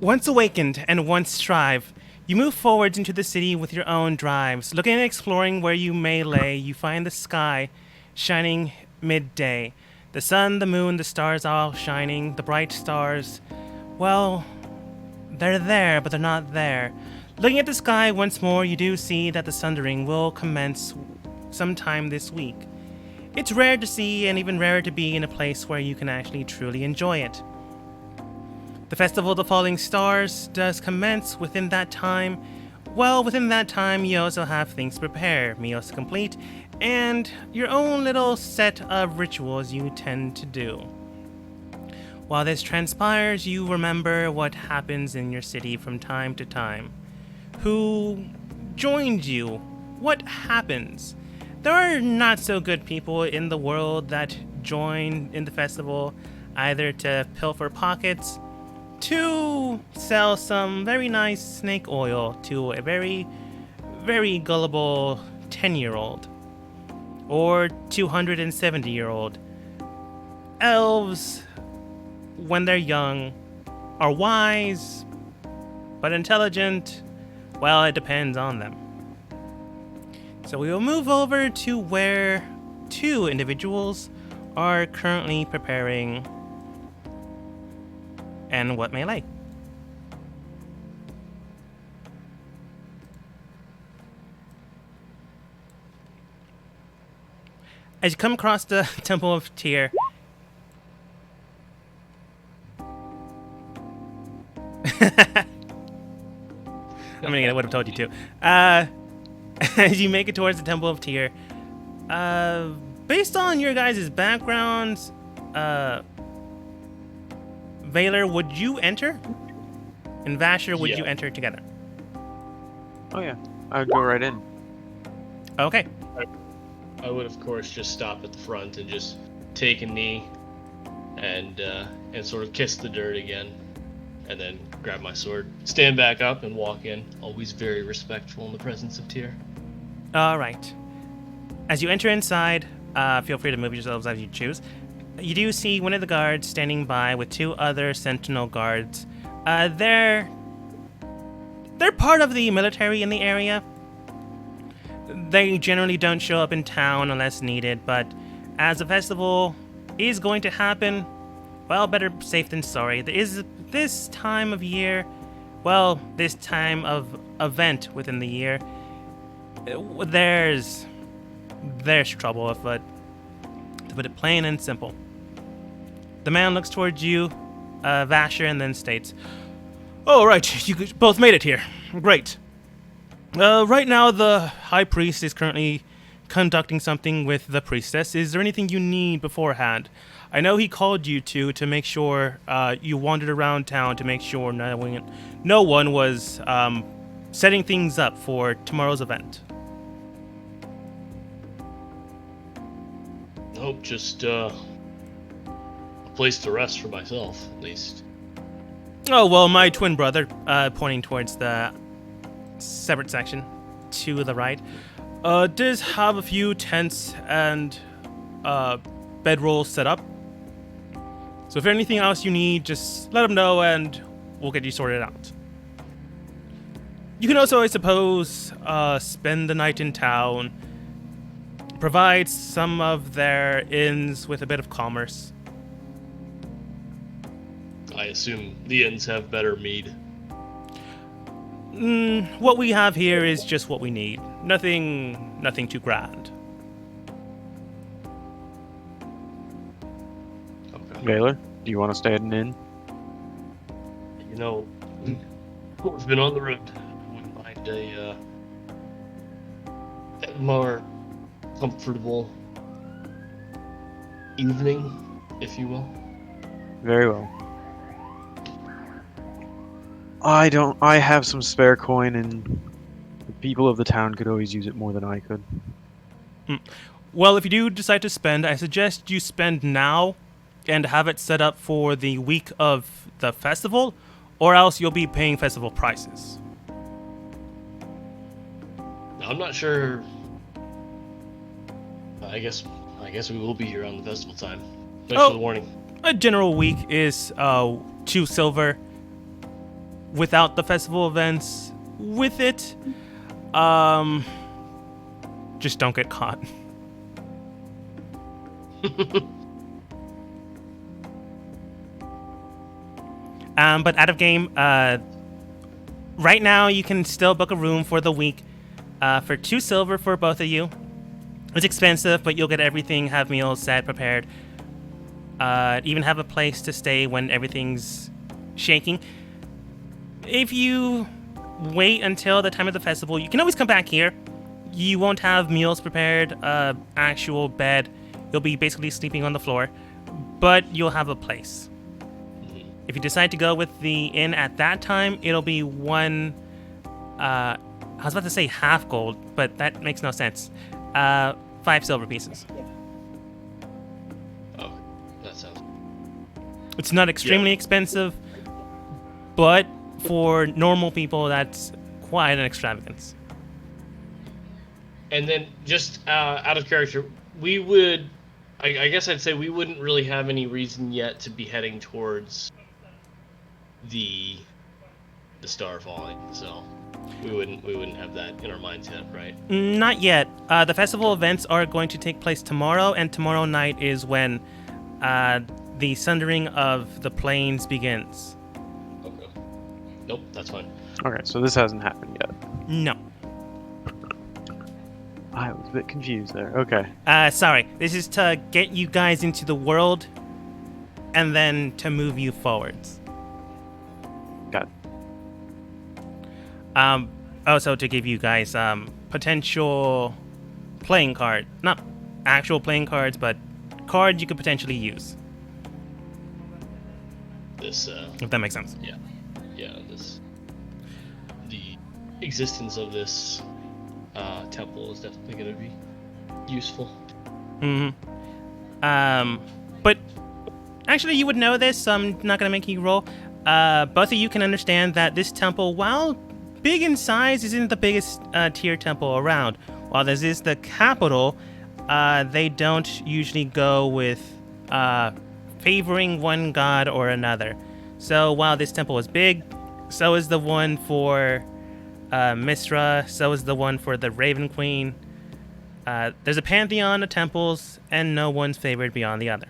Once awakened and once strive, you move forwards into the city with your own drives. Looking and exploring where you may lay, you find the sky shining midday. The sun, the moon, the stars all shining, the bright stars. Well, they're there, but they're not there. Looking at the sky once more, you do see that the sundering will commence sometime this week. It's rare to see and even rarer to be in a place where you can actually truly enjoy it. The Festival of the Falling Stars does commence within that time. Well, within that time, you also have things to prepare, meals to complete, and your own little set of rituals you tend to do. While this transpires, you remember what happens in your city from time to time. Who joined you? What happens? There are not so good people in the world that join in the festival, either to pilfer pockets, to sell some very nice snake oil to a very, very gullible 10-year-old or 270-year-old. Elves, when they're young, are wise, but intelligent. Well, it depends on them. So we will move over to where two individuals are currently preparing and what may lay. As you come across the Temple of Tyr, I mean, I would have told you to. As you make it towards the Temple of Tyr, based on your guys' backgrounds, Valor, would you enter? And Vasher, would Yeah. you enter together? Oh yeah, I would go right in. Okay. I would, of course, just stop at the front and just take a knee and sort of kiss the dirt again, and then grab my sword, stand back up, and walk in. Always very respectful in the presence of Tyr. All right. As you enter inside, feel free to move yourselves as you choose. You do see one of the guards standing by with two other sentinel guards. They're part of the military in the area. They generally don't show up in town unless needed, but as the festival is going to happen, well, better safe than sorry. There is this time of year, well, this time of event within the year, there's trouble afoot, to put it plain and simple. The man looks towards you, Vasher, and then states, "Oh, right, you both made it here. Great. Right now, the High Priest is currently conducting something with the Priestess. Is there anything you need beforehand? I know he called you to make sure you wandered around town to make sure no one was setting things up for tomorrow's event." Nope, just a place to rest for myself, at least. Oh, well, my twin brother, pointing towards the separate section to the right, does have a few tents and bedrolls set up. So if anything else you need, just let him know and we'll get you sorted out. You can also, I suppose, spend the night in town, provide some of their inns with a bit of commerce. I assume the inns have better mead. What we have here is just what we need. Nothing too grand. Okay. Baylor, do you want to stay at an inn? You know, we've been on the road. Wouldn't mind a more comfortable evening, if you will. Very well. I have some spare coin, and the people of the town could always use it more than I could. Well, if you do decide to spend, I suggest you spend now and have it set up for the week of the festival, or else you'll be paying festival prices. I'm not sure. I guess we will be here on the festival time. Thanks Oh. for the warning. A general week is 2 silver. without the festival events. With it, just don't get caught. But out of game, right now you can still book a room for the week for 2 silver for both of you. It's expensive, but you'll get everything, have meals set, prepared. Even have a place to stay when everything's shaking. If you wait until the time of the festival, you can always come back here. You won't have meals prepared, actual bed. You'll be basically sleeping on the floor, but you'll have a place. If you decide to go with the inn at that time, it'll be one, I was about to say half gold, but that makes no sense. 5 silver pieces. Oh, that sounds... It's not extremely expensive, but for normal people, that's quite an extravagance. And then, just out of character, we would... I guess I'd say we wouldn't really have any reason yet to be heading towards the star falling, so we wouldn't have that in our minds yet, right? Not yet. The festival events are going to take place tomorrow, and tomorrow night is when the sundering of the plains begins. Okay. Nope, that's fine. Okay, so this hasn't happened yet. No. I was a bit confused there. Okay. Sorry. This is to get you guys into the world, and then to move you forwards. Got it. Also to give you guys potential playing card, not actual playing cards, but cards you could potentially use. This, if that makes sense. the existence of this temple is definitely going to be useful. But actually, you would know this, so I'm not going to make you roll. Both of you can understand that this temple, while big in size, isn't the biggest tier temple around. While this is the capital, they don't usually go with favoring one god or another. So while this temple is big, so is the one for Misra, so is the one for the Raven Queen. There's a pantheon of temples, and no one's favored beyond the other.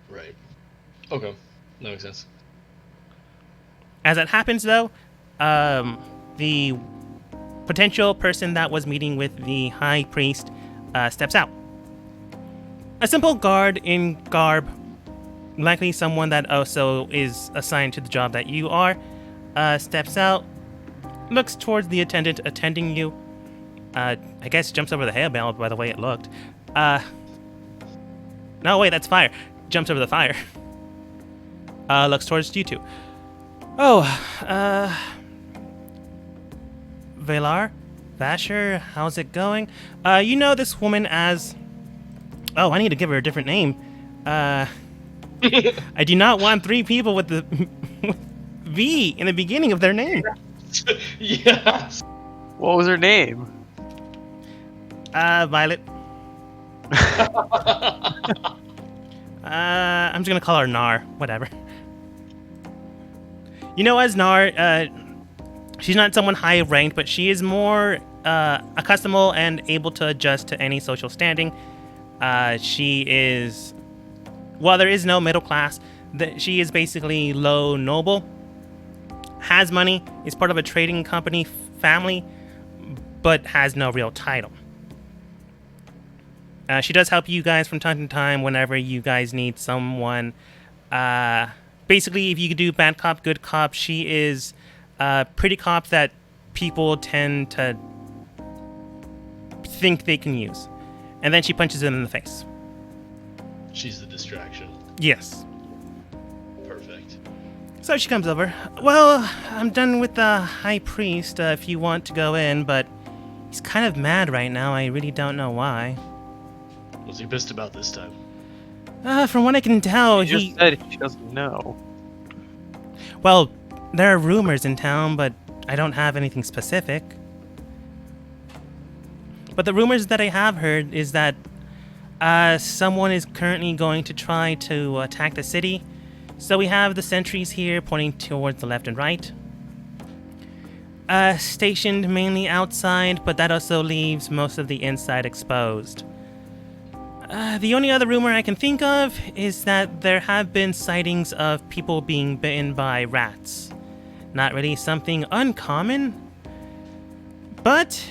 Right. Okay. That makes sense. As it happens, though, the potential person that was meeting with the high priest steps out. A simple guard in garb, likely someone that also is assigned to the job that you are, steps out, looks towards the attendant attending you. I guess jumps over the hay bale by the way it looked. No, wait, that's fire. Jumps over the fire. Looks towards you two. Oh, Valar? Vasher, how's it going? You know this woman as... Oh, I need to give her a different name. I do not want 3 people with the with V in the beginning of their name. Yes. What was her name? Violet. I'm just gonna call her Nar. Whatever. You know, as Nar, she's not someone high ranked, but she is more accustomable and able to adjust to any social standing. She is, while there is no middle class, she is basically low noble. Has money, is part of a trading company family, but has no real title. She does help you guys from time to time whenever you guys need someone. Basically, if you could do bad cop, good cop, she is pretty cop that people tend to think they can use. And then she punches them in the face. She's the distraction. Yes. Perfect. So she comes over. Well, I'm done with the high priest if you want to go in, but he's kind of mad right now. I really don't know why. What's he pissed about this time? From what I can tell, She just said she doesn't know. Well, there are rumors in town, but I don't have anything specific. But the rumors that I have heard is that someone is currently going to try to attack the city. So we have the sentries here pointing towards the left and right. Stationed mainly outside, but that also leaves most of the inside exposed. The only other rumor I can think of is that there have been sightings of people being bitten by rats. Not really something uncommon, but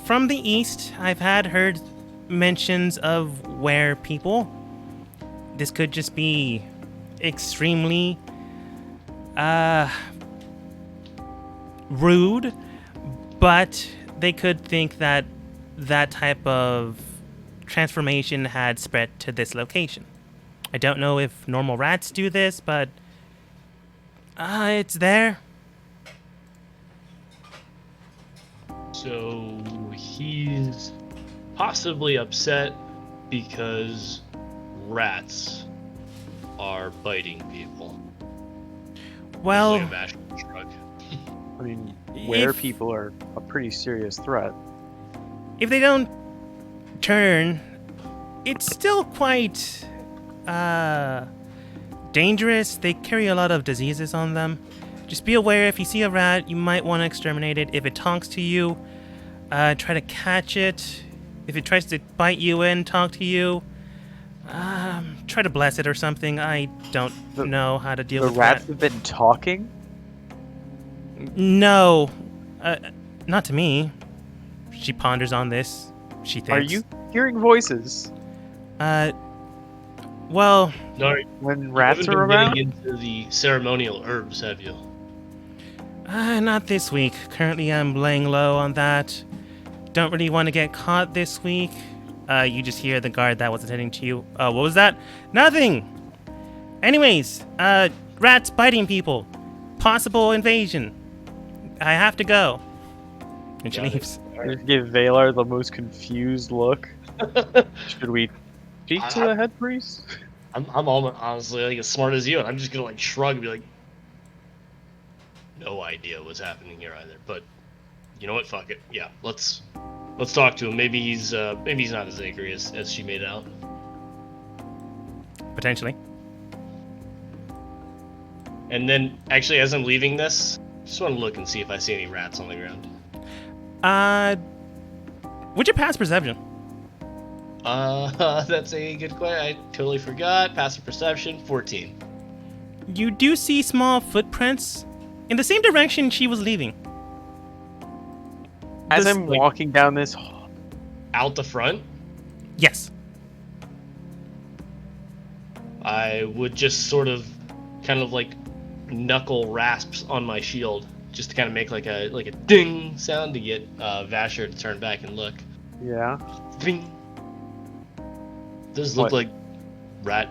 from the east, I've heard mentions of were people. This could just be extremely rude, but they could think that that type of transformation had spread to this location. I don't know if normal rats do this, but it's there. So he's possibly upset because rats are biting people. Well, Like a bashful shrug. I mean, where If- people are a pretty serious threat. if they don't turn, it's still quite dangerous. They carry a lot of diseases on them. Just be aware, if you see a rat, you might want to exterminate it. If it talks to you, try to catch it. If it tries to bite you and talk to you, try to bless it or something. I don't The- know how to deal The with rats that. have been talking? No, not to me. She ponders on this. She thinks. Are you hearing voices Well, No, when you rats haven't are been around? getting into the ceremonial herbs, have you? not this week. Currently, I'm laying low on that. Don't really want to get caught this week. You just hear the guard that was attending to you. What was that? Nothing! Anyways, rats biting people. Possible invasion. I have to go. And she Got it. leaves. Just give Valar the most confused look. Should we speak to the head priest? I'm almost honestly like as smart as you, and I'm just gonna like shrug and be like, no idea what's happening here either. But you know what? Fuck it. Yeah, let's talk to him. Maybe he's not as angry as she made out. Potentially. And then actually, as I'm leaving this, just want to look and see if I see any rats on the ground. What's your past perception? That's a good question. I totally forgot. Passive perception, 14. You do see small footprints in the same direction she was leaving. As This, I'm like- walking down this, Out the front, Yes. I would just sort of, kind of like, knuckle rasps on my shield, just to kind of make like a ding sound to get Vasher to turn back and look. yeah, Bing. Does this look What? like rat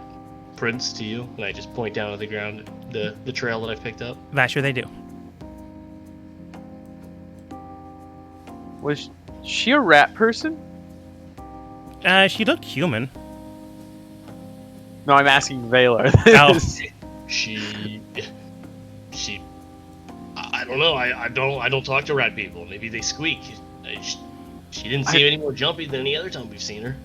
prints to you? And I just point down at the ground, the trail that I picked up. Vasher, they do. was she a rat person? She looked human. No, I'm asking Valar. Oh. She, I don't know. I don't talk to rat people. Maybe they squeak. She didn't seem any more jumpy than any other time we've seen her.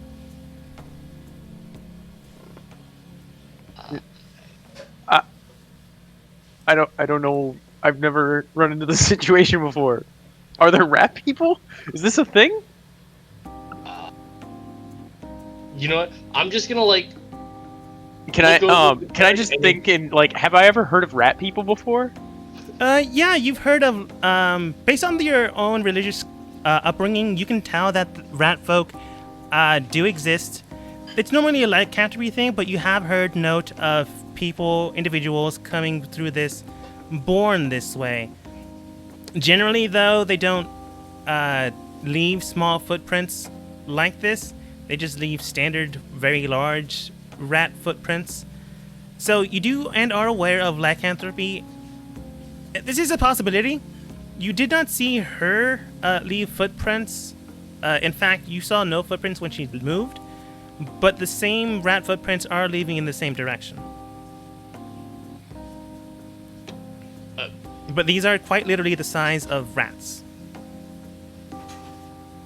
I don't know. I've never run into this situation before. Are there rat people? Is this a thing? You know what? I'm just gonna like. Can We'll go I with can I the just and think in like have I ever heard of rat people before? Yeah, you've heard of, based on your own religious upbringing, you can tell that rat folk do exist. It's normally a lycanthropy thing, but you have heard note of people, individuals coming through this, born this way. Generally, though, they don't leave small footprints like this. They just leave standard, very large rat footprints. So you do and are aware of lycanthropy. This is a possibility. You did not see her leave footprints. In fact, you saw no footprints when she moved, but the same rat footprints are leaving in the same direction. But these are quite literally the size of rats.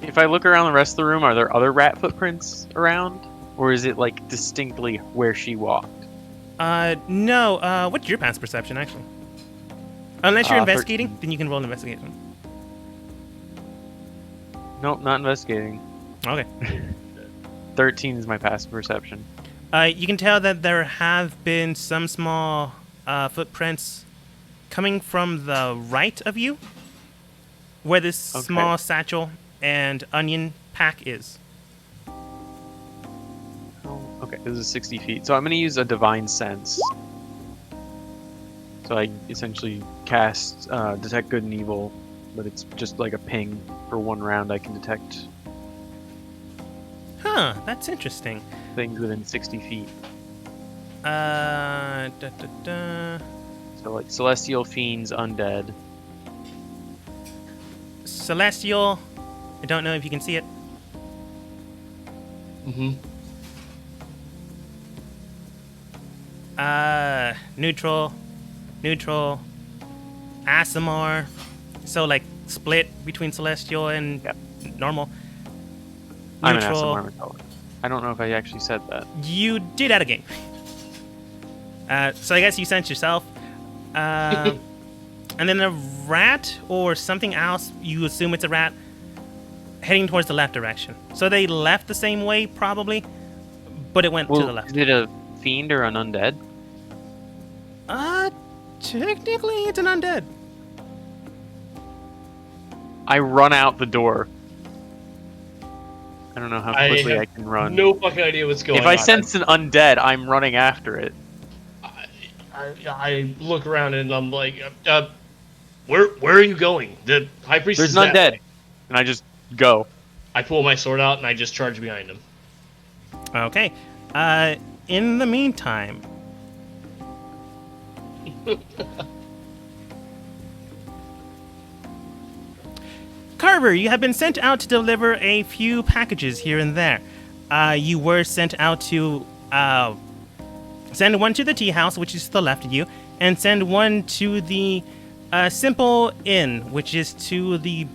If I look around the rest of the room, are there other rat footprints around? Or is it like distinctly where she walked? No. What's your past perception, actually? Unless you're investigating, 13. then you can roll an investigation. Nope, not investigating. Okay. 13 is my passive perception. You can tell that there have been some small footprints coming from the right of you, where this Okay. small satchel and onion pack is. Oh, okay, this is 60 feet. So I'm going to use a divine sense. So I essentially cast detect good and evil, but it's just like a ping for 1 round. I can detect Huh, that's interesting. things within 60 feet. Da, da, da. So like celestial fiends, undead. Celestial. I don't know if you can see it. Mm-hmm. Neutral. Asimar. So like split between celestial and Yep. normal. I'm an Neutral. Asimar Metallic. I don't know if I actually said that. You did at a game. So I guess you sense yourself. And then a rat or something else, you assume it's a rat, heading towards the left direction. So they left the same way, probably, but it went to the left. Is it a fiend or an undead? Technically, it's an undead. I run out the door. I don't know how I quickly have I can run. No fucking idea what's going If on. I sense an undead, I'm running after it. I look around and I'm like, where are you going? The high priest There's is an that undead. way. And I just go. I pull my sword out and I just charge behind him. Okay. In the meantime, Carver, you have been sent out to deliver a few packages here and there. You were sent out to send one to the tea house, which is to the left of you, and send one to the Simple Inn, which is to the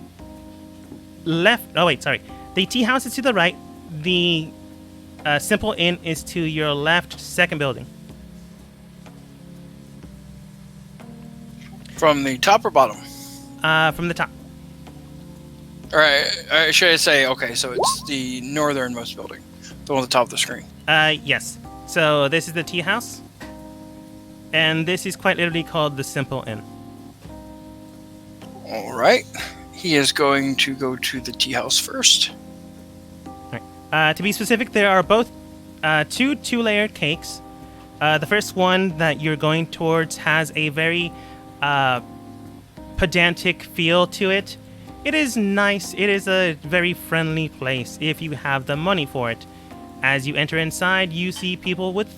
left. Oh, wait, sorry. The tea house is to the right. The Simple Inn is to your left, second building. From the top or bottom? From the top. All right. Should I say, okay, so it's the northernmost building, the one at the top of the screen. Yes. So this is the tea house. And this is quite literally called the Simple Inn. All right. He is going to go to the tea house first. To be specific, there are both two-layered cakes. The first one that you're going towards has a very pedantic feel to it. It is nice. It is a very friendly place if you have the money for it. As you enter inside, you see people with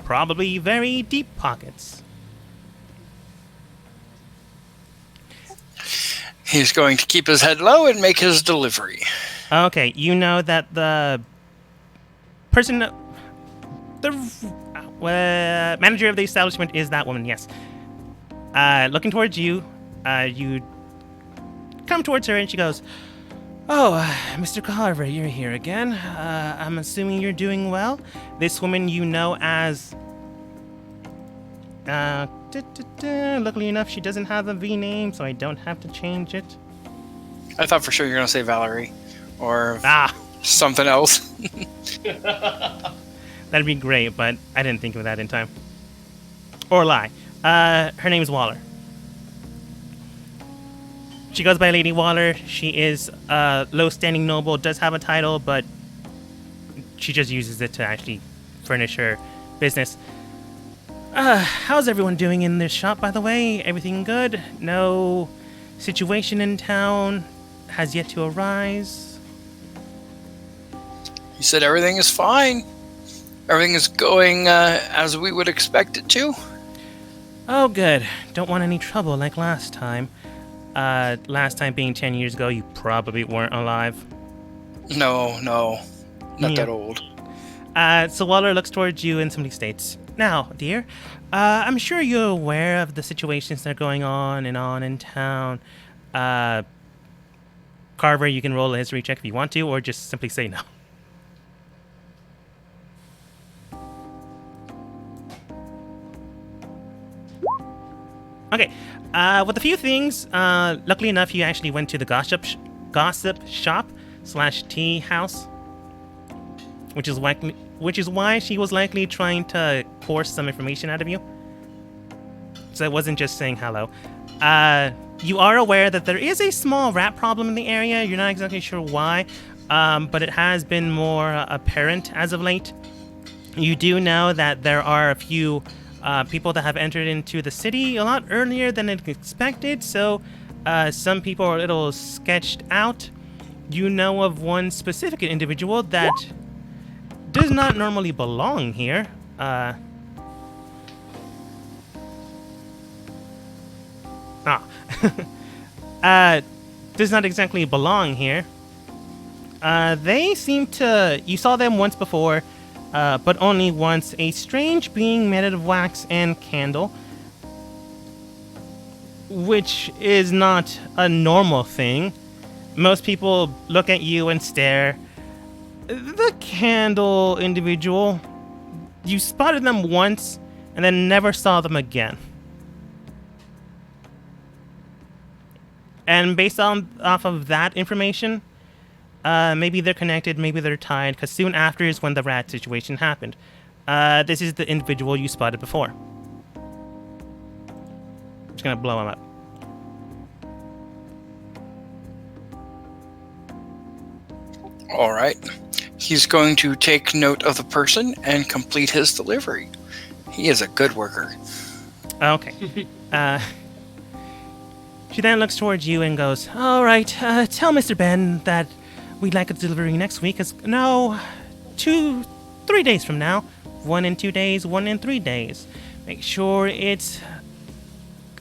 probably very deep pockets. He's going to keep his head low and make his delivery. Okay, you know that the person, the manager of the establishment is that woman, yes. Looking towards you, you come towards her and she goes, "Oh, Mr. Carver, you're here again. I'm assuming you're doing well." This woman you know as... luckily enough, she doesn't have a V name, so I don't have to change it. I thought for sure you were going to say Valerie or Ah, something else. that'd be great, but I didn't think of that in time. Or lie. Her name's Waller. She goes by Lady Waller. She is a low-standing noble, does have a title, but she just uses it to actually furnish her business. How's everyone doing in this shop, by the way? Everything good? No situation in town has yet to arise? He said everything is fine. Everything is going as we would expect it to. Oh, good. Don't want any trouble like last time. Last time being 10 years ago, you probably weren't alive. No, not Yeah. that old. So Waller looks towards you and simply states, "Now, dear, I'm sure you're aware of the situations that are going on in town. Carver, you can roll a history check if you want to, or just simply say no." Okay. With a few things, luckily enough, you actually went to the gossip shop / tea house, which is why she was likely trying to force some information out of you. So it wasn't just saying hello. You are aware that there is a small rat problem in the area. You're not exactly sure why, but it has been more apparent as of late. You do know that there are a few people that have entered into the city a lot earlier than expected, so some people are a little sketched out. You know of one specific individual that does not normally belong here. Does not exactly belong here. They seem to... You saw them once before, but only once. A strange being made out of wax and candle, which is not a normal thing. Most people look at you and stare. The candle individual, you spotted them once and then never saw them again. And based off of that information, maybe they're connected, maybe they're tied, because soon after is when the rat situation happened. This is the individual you spotted before. I'm just gonna blow him up. All right. He's going to take note of the person and complete his delivery. He is a good worker. Okay. She then looks towards you and goes, "All right, tell Mr. Ben that we'd like a delivery next week. 3 days from now. 1 in 2 days, 1 in 3 days. Make sure it's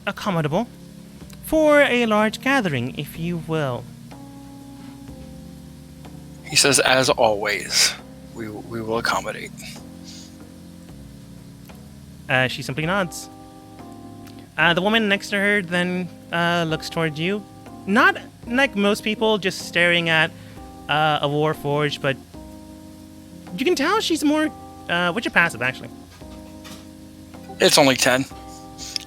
accommodable for a large gathering, if you will." He says, as always, we will accommodate. She simply nods. The woman next to her then looks towards you. Not like most people, just staring at a Warforged, but you can tell she's more... what's your passive, actually? It's only 10.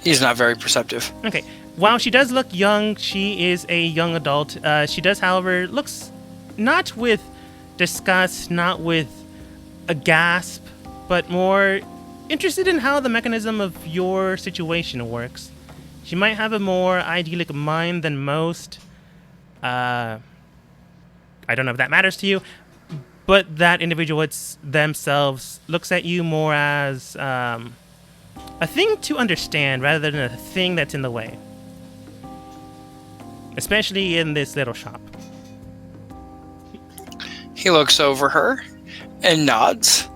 He's not very perceptive. Okay. While she does look young, she is a young adult. She does, however, looks not with disgust, not with a gasp, but more interested in how the mechanism of your situation works. She might have a more idyllic mind than most. I don't know if that matters to you, but that individual themselves looks at you more as a thing to understand rather than a thing that's in the way. Especially in this little shop. He looks over her and nods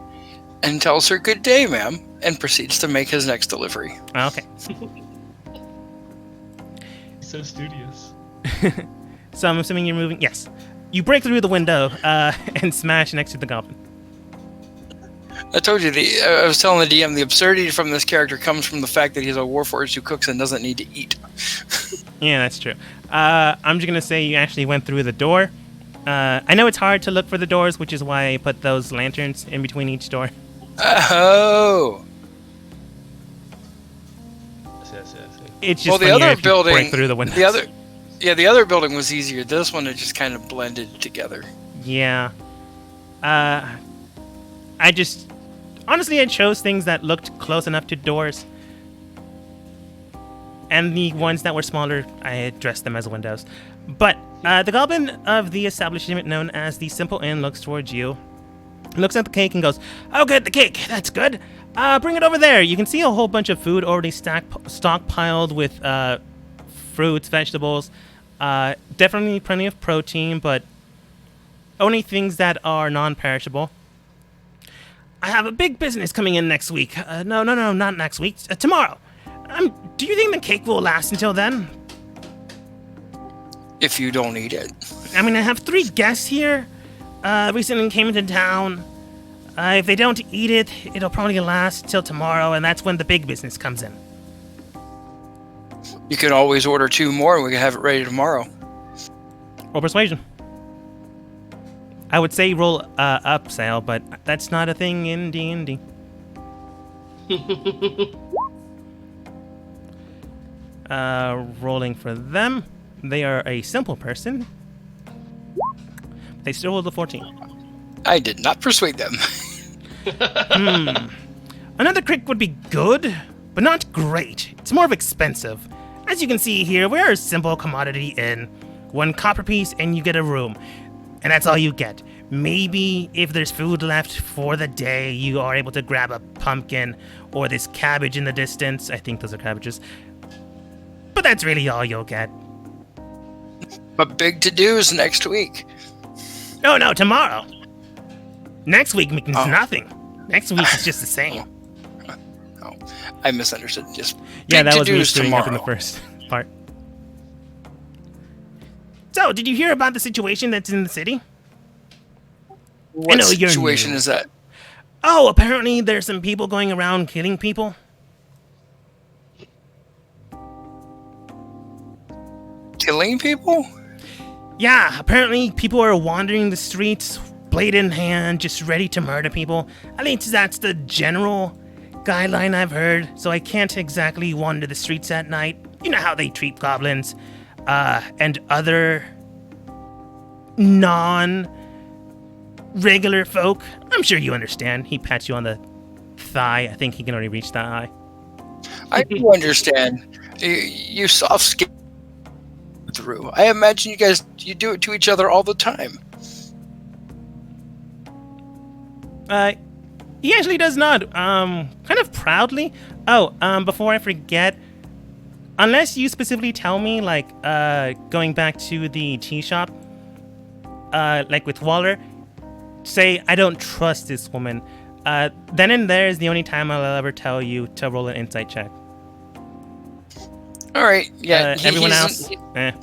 and tells her good day, ma'am, and proceeds to make his next delivery. Okay. So studious. So I'm assuming you're moving. Yes. You break through the window and smash next to the goblin. I told you, I was telling the DM, the absurdity from this character comes from the fact that he's a warforged who cooks and doesn't need to eat. Yeah, that's true. I'm just going to say you actually went through the door. I know it's hard to look for the doors, which is why I put those lanterns in between each door. Oh! Yes. It's just Well, the funnier other if you building, break through the windows. the other building was easier. This one, it just kind of blended together. Yeah. Honestly, I chose things that looked close enough to doors. And the ones that were smaller, I addressed them as windows. But the goblin of the establishment known as the Simple Inn looks towards you, looks at the cake and goes, "Oh, good, the cake. That's good. Bring it over there." You can see a whole bunch of food already stockpiled with fruits, vegetables. Definitely plenty of protein, but only things that are non-perishable. "I have a big business coming in next week. No, not next week. Tomorrow. Do you think the cake will last until then?" If you don't eat it. I mean, I have 3 guests here. Recently came into town. If they don't eat it, it'll probably last till tomorrow, and that's when the big business comes in. You can always order 2 more and we can have it ready tomorrow. Roll persuasion. I would say roll upsell, but that's not a thing in D&D. Rolling for them. They are a simple person. They still rolled a 14. I did not persuade them. Another crit would be good, but not great. It's more of expensive. As you can see here, we're a simple commodity inn. 1 copper piece and you get a room. And that's all you get. Maybe if there's food left for the day, you are able to grab a pumpkin or this cabbage in the distance. I think those are cabbages. But that's really all you'll get. But big to-dos next week. Oh no, tomorrow. Next week means Oh. nothing. Next week is just the same. Oh, I misunderstood. Just Yeah, big that was me to-dos screwing up in the tomorrow. first part. So, did you hear about the situation that's in the city? What know you're situation new. is that? Oh, apparently there's some people going around killing people. Killing people? Yeah, apparently people are wandering the streets, blade in hand, just ready to murder people. At least that's the general guideline I've heard, so I can't exactly wander the streets at night. You know how they treat goblins, and other non-regular folk. I'm sure you understand. He pats you on the thigh. I think he can only reach that high. I do understand. You soft skin through. I imagine you do it to each other all the time. He actually does not. Kind of proudly. Oh, before I forget, unless you specifically tell me, like, going back to the tea shop, like with Waller, say I don't trust this woman. Then and there is the only time I'll ever tell you to roll an insight check. All right. Yeah. Everyone he's- else,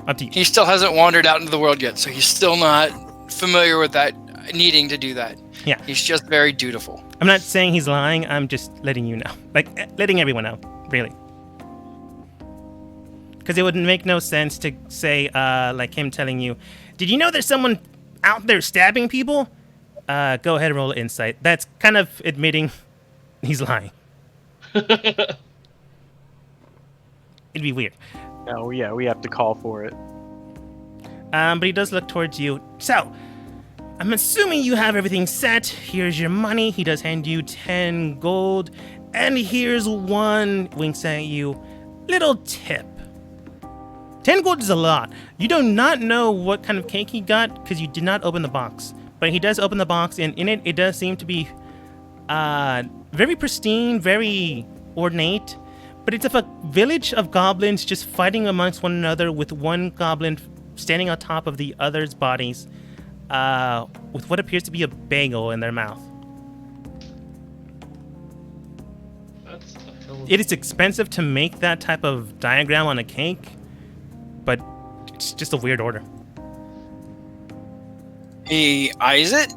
up to you. He still hasn't wandered out into the world yet, so he's still not familiar with that, needing to do that. Yeah. He's just very dutiful. I'm not saying he's lying. I'm just letting you know, like letting everyone know, really. Because it would make no sense to say, like him telling you, "Did you know there's someone out there stabbing people?" Go ahead and roll insight. That's kind of admitting he's lying. It'd be weird. No, yeah, we have to call for it. But he does look towards you. So, I'm assuming you have everything set. Here's your money. He does hand you 10 gold. And here's one, winks at you, little tip. 10 gold is a lot. You do not know what kind of cake he got because you did not open the box. But he does open the box, and in it, it does seem to be very pristine, very ornate. But it's of a village of goblins just fighting amongst one another with one goblin standing on top of the other's bodies with what appears to be a bagel in their mouth. That's a hell of It is expensive to make that type of diagram on a cake, but it's just a weird order. He eyes it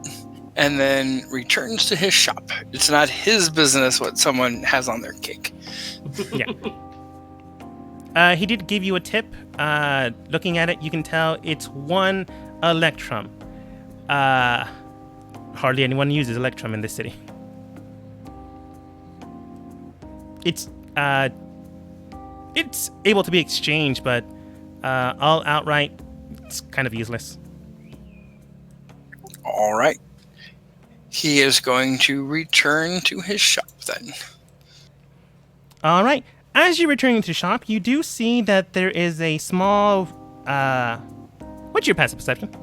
and then returns to his shop. It's not his business what someone has on their cake. Yeah. He did give you a tip. Looking at it, you can tell it's 1 electrum. Hardly anyone uses electrum in this city. It's able to be exchanged, but all outright, it's kind of useless. All right. He is going to return to his shop then. All right. As you're returning to shop, you do see that there is a small. What's your passive perception?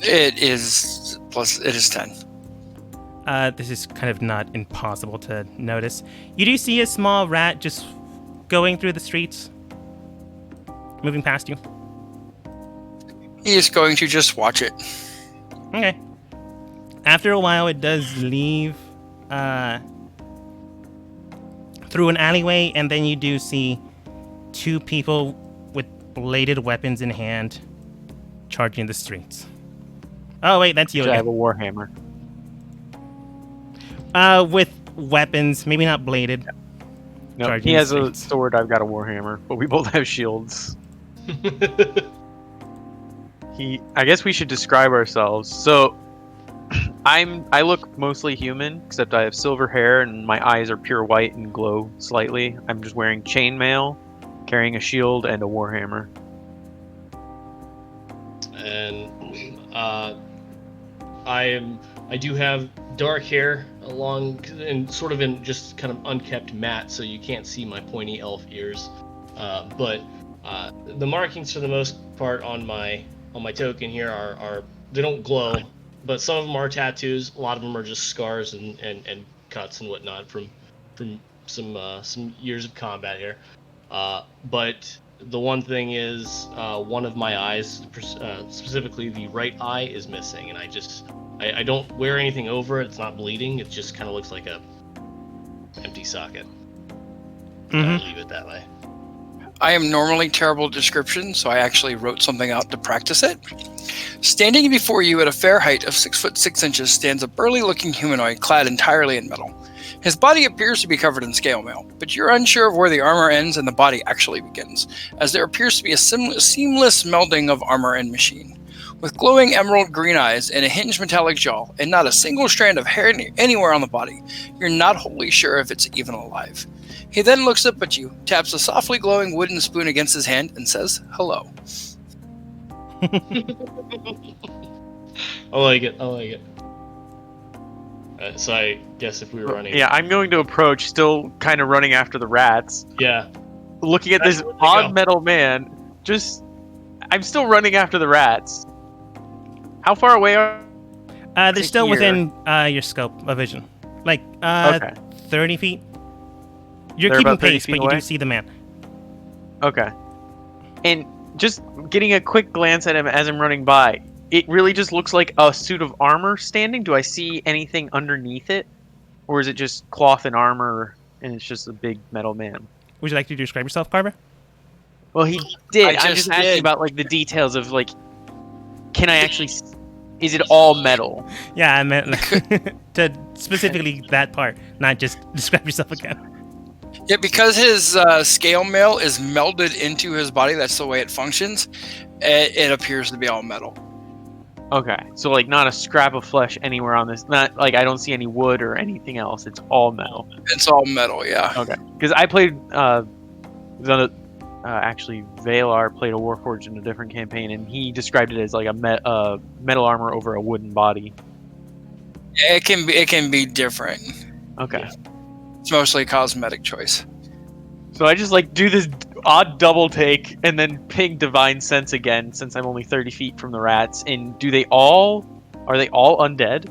It is 10. This is kind of not impossible to notice. You do see a small rat just going through the streets, moving past you. He is going to just watch it. Okay. After a while, it does leave through an alleyway, and then you do see 2 people with bladed weapons in hand charging the streets. Oh, wait, that's you I have again. a warhammer. With weapons, maybe not bladed. No, Charging he has the a streets. sword. I've got a warhammer, but we both have shields. I guess we should describe ourselves. So, I look mostly human, except I have silver hair and my eyes are pure white and glow slightly. I'm just wearing chainmail, carrying a shield and a warhammer. And I do have dark hair along and sort of in just kind of unkept mat, so you can't see my pointy elf ears. But the markings for the most part on my token here are they don't glow, but some of them are tattoos. A lot of them are just scars and cuts and whatnot from some years of combat here. But the one thing is one of my eyes, specifically the right eye, is missing, and I don't wear anything over it. It's not bleeding. It just kind of looks like a empty socket. Leave it that way. I am normally terrible at description, so I actually wrote something out to practice it. Standing before you at a fair height of 6 foot 6 inches stands a burly-looking humanoid clad entirely in metal. His body appears to be covered in scale mail, but you're unsure of where the armor ends and the body actually begins, as there appears to be a seamless melding of armor and machine. With glowing emerald green eyes and a hinged metallic jaw, and not a single strand of hair anywhere on the body, you're not wholly sure if it's even alive. He then looks up at you, taps a softly glowing wooden spoon against his hand, and says, "Hello." I like it. So I guess if we were running... Yeah, I'm going to approach, still kind of running after the rats. Yeah. Looking at That's this where they odd go. metal man, I'm still running after the rats. How far away are... They're still Here. within your scope of vision. Like, Okay. 30 feet. You're They're keeping about 30 pace, but feet you away? do see the man. Okay. And just getting a quick glance at him as I'm running by, it really just looks like a suit of armor standing. Do I see anything underneath it? Or is it just cloth and armor and it's just a big metal man? Would you like to describe yourself, Carver? Well, he did. I I'm just just asking did. about like the details of like, can I actually... Is it all metal? Yeah, I meant to specifically that part, not just describe yourself again. Yeah, because his scale mail is melded into his body, that's the way it functions, it appears to be all metal. Okay, so like not a scrap of flesh anywhere on this. Not like I don't see any wood or anything else. It's all metal. It's all metal, yeah. Okay, because I played actually Valar played a Warforged in a different campaign, and he described it as like a metal armor over a wooden body. It can be different. Okay, It's mostly a cosmetic choice. so I just like do this odd double take and then ping Divine Sense again, since I'm only 30 feet from the rats. And are they all undead,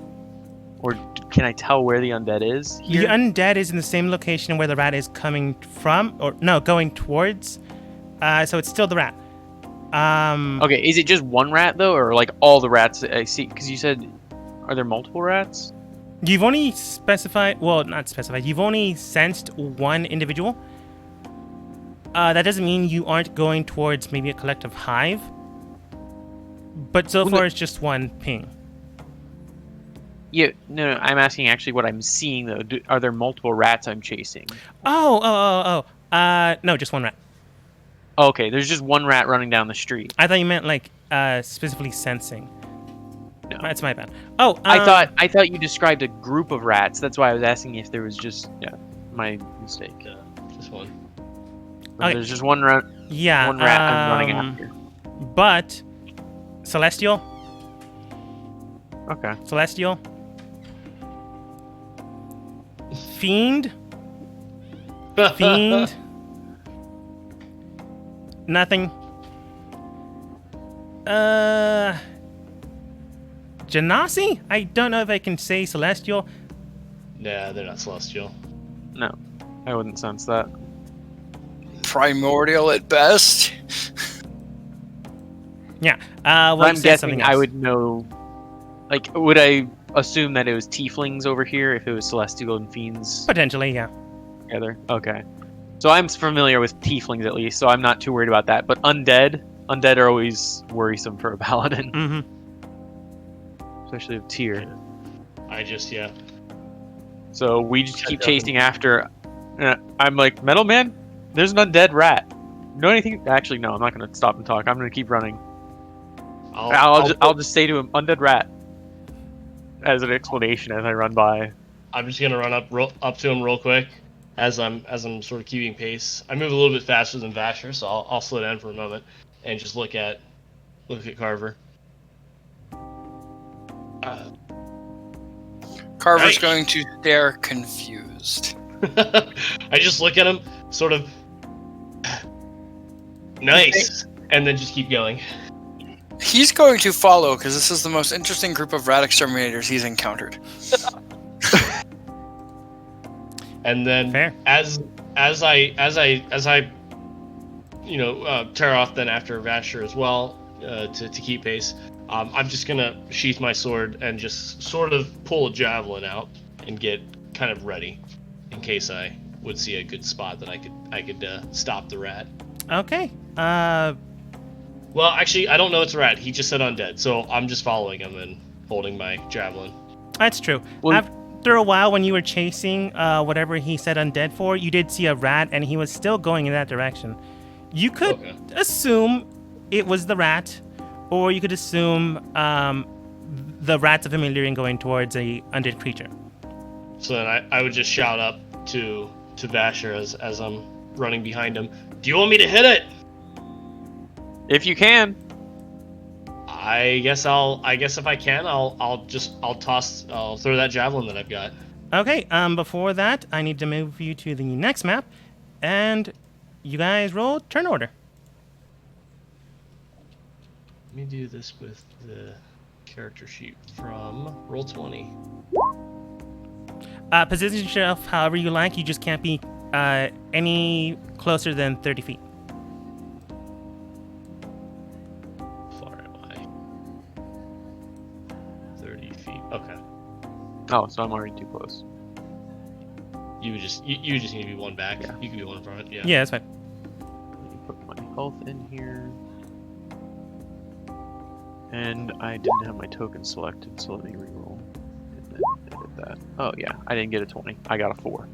or can I tell where the undead is here? The undead is in the same location where the rat is coming from, or no, going towards. So it's still the rat. Okay, is it just one rat though, or like all the rats that I see? Because you said, are there multiple rats? You've only specified, well, not specified. You've only sensed one individual. That doesn't mean you aren't going towards maybe a collective hive. But so far, it's just one ping. Yeah, no, I'm asking actually what I'm seeing though. Are there multiple rats I'm chasing? Oh. No, just one rat. Okay, there's just one rat running down the street. I thought you meant like specifically sensing. No. That's my bad. Oh, I thought you described a group of rats. That's why I was asking if there was just my mistake. Just one. But Okay. There's just one rat. Yeah. One rat I'm running after. But Celestial, Okay. Fiend, nothing. Genasi? I don't know if I can say Celestial. Nah, they're not celestial. No, I wouldn't sense that. Primordial at best. Yeah. Well, I'm you said guessing something I else. would know. Like, would I assume that it was tieflings over here if it was celestial and fiends Potentially, yeah. together? Okay. So I'm familiar with tieflings at least, so I'm not too worried about that. But undead are always worrisome for a paladin, Mm-hmm. especially of tier. Yeah. So we just Yeah, keep definitely. chasing after. I'm like, Metal Man, there's an undead rat. You know anything? Actually, no. I'm not gonna stop and talk. I'm gonna keep running. I'll just say to him, undead rat. as an explanation as I run by. I'm just gonna run up to him real quick as I'm sort of keeping pace. I move a little bit faster than Vasher, so I'll slow down for a moment and just look at Carver. Carver's Nice. going to stare confused. I just look at him, sort of nice, and then just keep going. He's going to follow because this is the most interesting group of rat exterminators he's encountered. And then Fair. as I tear off then after Vasher as well to keep pace. I'm just gonna sheath my sword and just sort of pull a javelin out and get kind of ready in case I would see a good spot that I could stop the rat. Okay. Well, actually, I don't know it's a rat. He just said undead, so I'm just following him and holding my javelin. That's true. Well- After a while, when you were chasing whatever he said undead for, you did see a rat, and he was still going in that direction. You could Okay. assume it was the rat, or you could assume the rat's a familiar and going towards a undead creature. So then I would just shout up to Vasher as I'm running behind him. Do you want me to hit it? If you can. I guess if I can, I'll throw that javelin that I've got. Okay. Before that, I need to move you to the next map, and you guys roll turn order. Let me do this with the character sheet from Roll20. Position yourself however you like. You just can't be any closer than 30 feet. Far am I? 30 feet. Okay. Oh, so I'm already too close. You just need to be one back. Yeah. You can be one in front. Yeah. Yeah, that's fine. Let me put my health in here. And I didn't have my token selected, so let me reroll. And then edit that. Oh yeah, I didn't get a 20. I got a 4.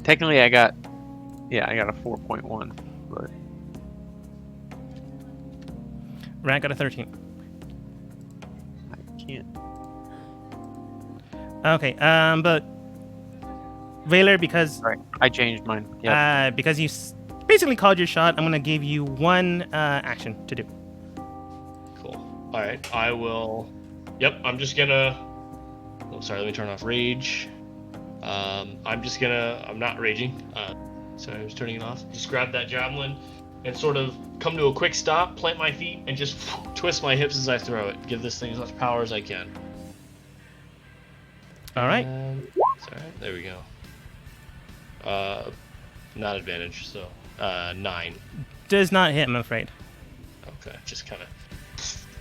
Technically I got a 4.1, but Rat got a 13. I can't. Okay. But Valor, because Alright, I changed mine. Yeah. because you basically called your shot, I'm gonna give you one action to do. Cool. All right. I will. Yep. I'm just gonna. Oh, sorry. Let me turn off rage. I'm not raging. Sorry, I was turning it off. Just grab that javelin and sort of come to a quick stop, plant my feet, and just twist my hips as I throw it. Give this thing as much power as I can. All right. Sorry. There we go. Not advantage. So 9. Does not hit, I'm afraid. Okay. Just kind of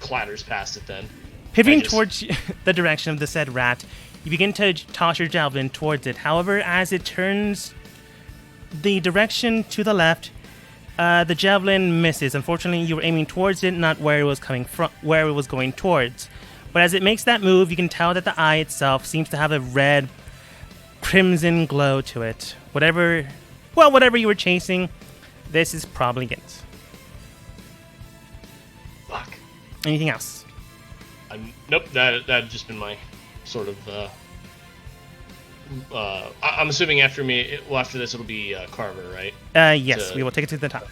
clatters past it then. Pivoting I just- towards the direction of the said rat, you begin to toss your javelin towards it. However, as it turns the direction to the left, the javelin misses. Unfortunately, you were aiming towards it, not where it was coming from, where it was going towards. But as it makes that move, you can tell that the eye itself seems to have a red, crimson glow to it. Whatever you were chasing, this is probably it. Fuck. Anything else? Nope. That had just been my sort of. I'm assuming after this it'll be Carver, right? Yes, we will take it to the top.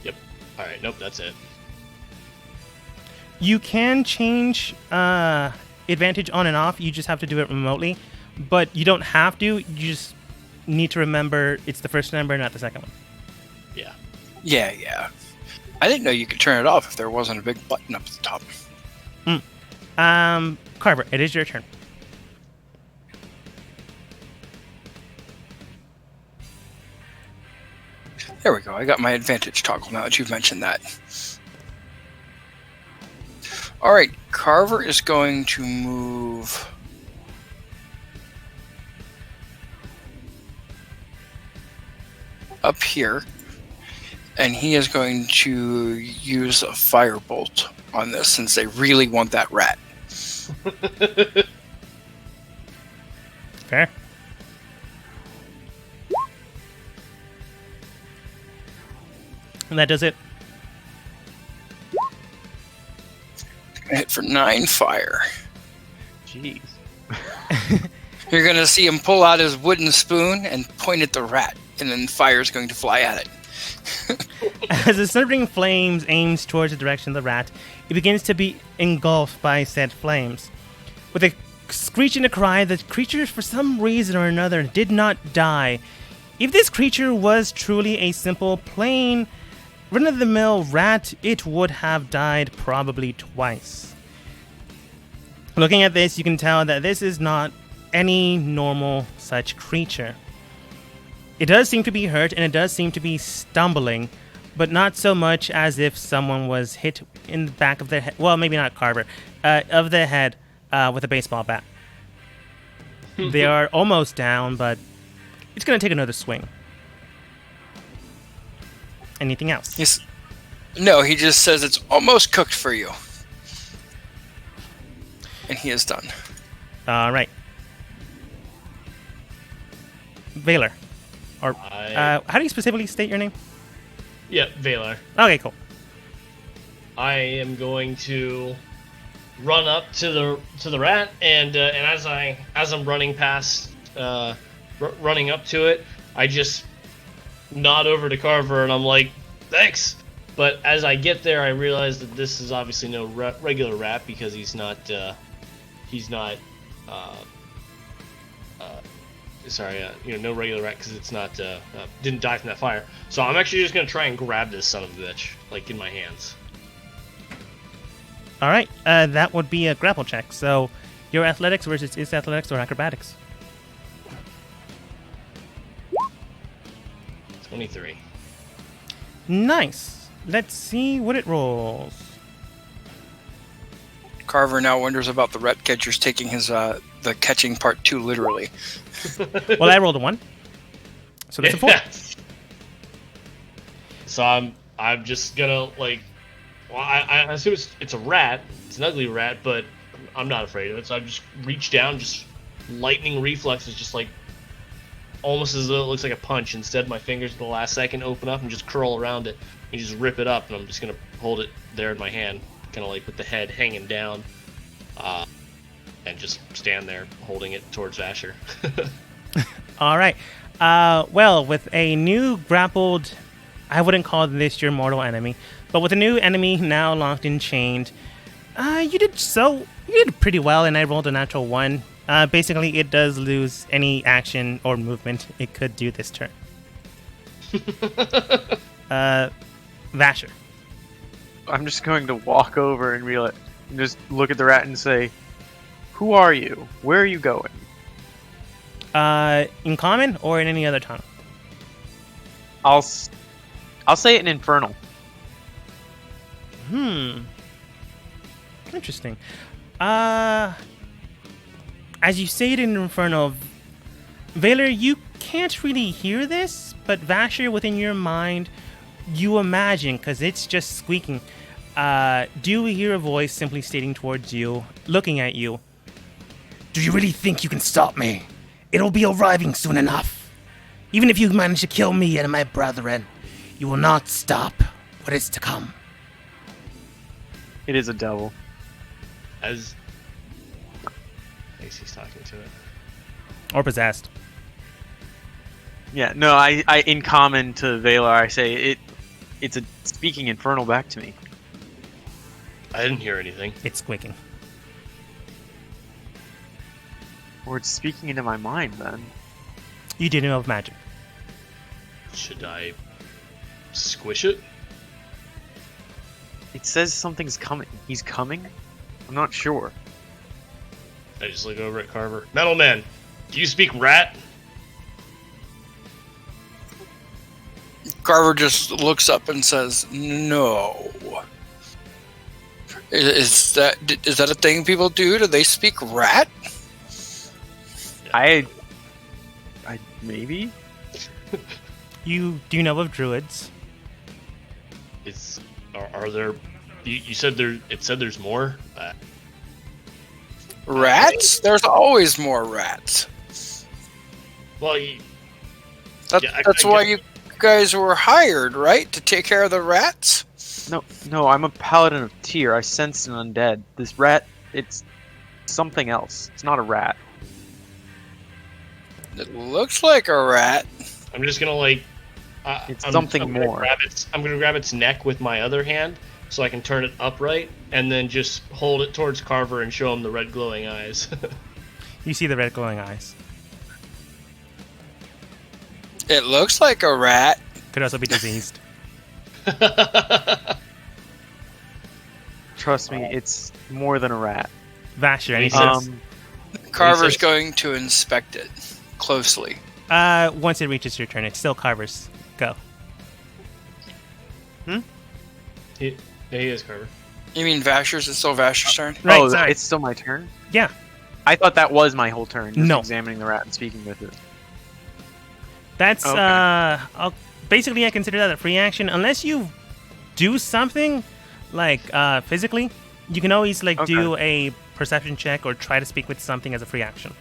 Yep. All right. Nope. That's it. You can change advantage on and off. You just have to do it remotely. But you don't have to. You just need to remember it's the first number, not the second one. Yeah. Yeah. I didn't know you could turn it off if there wasn't a big button up at the top. Carver, it is your turn. There we go. I got my advantage toggle now that you've mentioned that. All right, Carver is going to move up here, and he is going to use a firebolt on this since they really want that rat. Fair. And that does it. Hit for 9 fire. Jeez. You're gonna see him pull out his wooden spoon and point at the rat, and then fire's going to fly at it. As the snuttering flames aims towards the direction of the rat, it begins to be engulfed by said flames. With a screech and a cry, the creature, for some reason or another, did not die. If this creature was truly a simple, plain, run-of-the-mill rat, it would have died probably twice. Looking at this, you can tell that this is not any normal such creature. It does seem to be hurt, and it does seem to be stumbling, but not so much as if someone was hit in the back of the head. Well, maybe not Carver, of the head with a baseball bat. They are almost down, but it's going to take another swing. Anything else? No, he just says it's almost cooked for you. And he is done. All right. Valor. Or how do you specifically state your name? Yeah, Valar. Okay, cool. I am going to run up to the rat, and as I'm running past, running up to it, I just nod over to Carver, and I'm like, "Thanks." But as I get there, I realize that this is obviously no regular rat because he's not no regular rat because it's not didn't die from that fire. So I'm actually just gonna try and grab this son of a bitch like in my hands. All right, that would be a grapple check. So your athletics versus his athletics or acrobatics. 23. Nice. Let's see what it rolls. Carver now wonders about the rat catchers taking his the catching part too literally. Well, I rolled a 1, so that's a 4. So I'm just gonna I assume it's a rat. It's an ugly rat, but I'm not afraid of it. So I just reach down, just lightning reflexes, just like almost as though it looks like a punch. Instead, my fingers at the last second open up and just curl around it and just rip it up. And I'm just gonna hold it there in my hand, kind of like with the head hanging down, and just stand there holding it towards Vasher. All right. Well, with a new grappled, I wouldn't call this your mortal enemy, but with a new enemy now locked and chained, you did pretty well, and I rolled a natural 1. Basically, it does lose any action or movement it could do this turn. Vasher. I'm just going to walk over and just look at the rat and say, "Who are you? Where are you going?" In common or in any other tongue? I'll say it in Infernal. Interesting. As you say it in Infernal, Valor, you can't really hear this, but Vasher, within your mind, you imagine, because it's just squeaking, do you hear a voice simply stating towards you, looking at you, "Do you really think you can stop me? It'll be arriving soon enough. Even if you manage to kill me and my brethren, you will not stop what is to come." It is a devil. I guess he's talking to it. or possessed? Yeah, no, I in common to Valar, I say it's a speaking Infernal back to me. I didn't hear anything. It's squeaking. Or it's speaking into my mind then. You do know of magic. Should I squish it? It says something's coming. He's coming? I'm not sure. I just look over at Carver. Metal Man, do you speak rat? Carver just looks up and says, "No." Is that a thing people do? Do they speak rat? I maybe? You do know of druids. Are there? You said there. It said there's more. Rats? There's always more rats. Well, That's why you guys were hired, right? To take care of the rats? No, I'm a paladin of Tyr. I sense an undead. This rat, it's something else. It's not a rat. It looks like a rat. I'm just gonna like. It's something I'm gonna more. I'm gonna grab its neck with my other hand, so I can turn it upright, and then just hold it towards Carver and show him the red glowing eyes. You see the red glowing eyes. It looks like a rat. Could also be diseased. Trust me, it's more than a rat. Vasher, any He says- sense? Carver's says- going to inspect it closely. Once it reaches your turn, it's still Carver's. Go. he is Carver. You mean Vasher's? It's still Vasher's turn? Right, oh, sorry. it's still my turn? Yeah. I thought that was my whole turn, just No. examining the rat and speaking with it. That's, Okay. basically I consider that a free action. Unless you do something, like, physically, you can always, like, do a perception check or try to speak with something as a free action.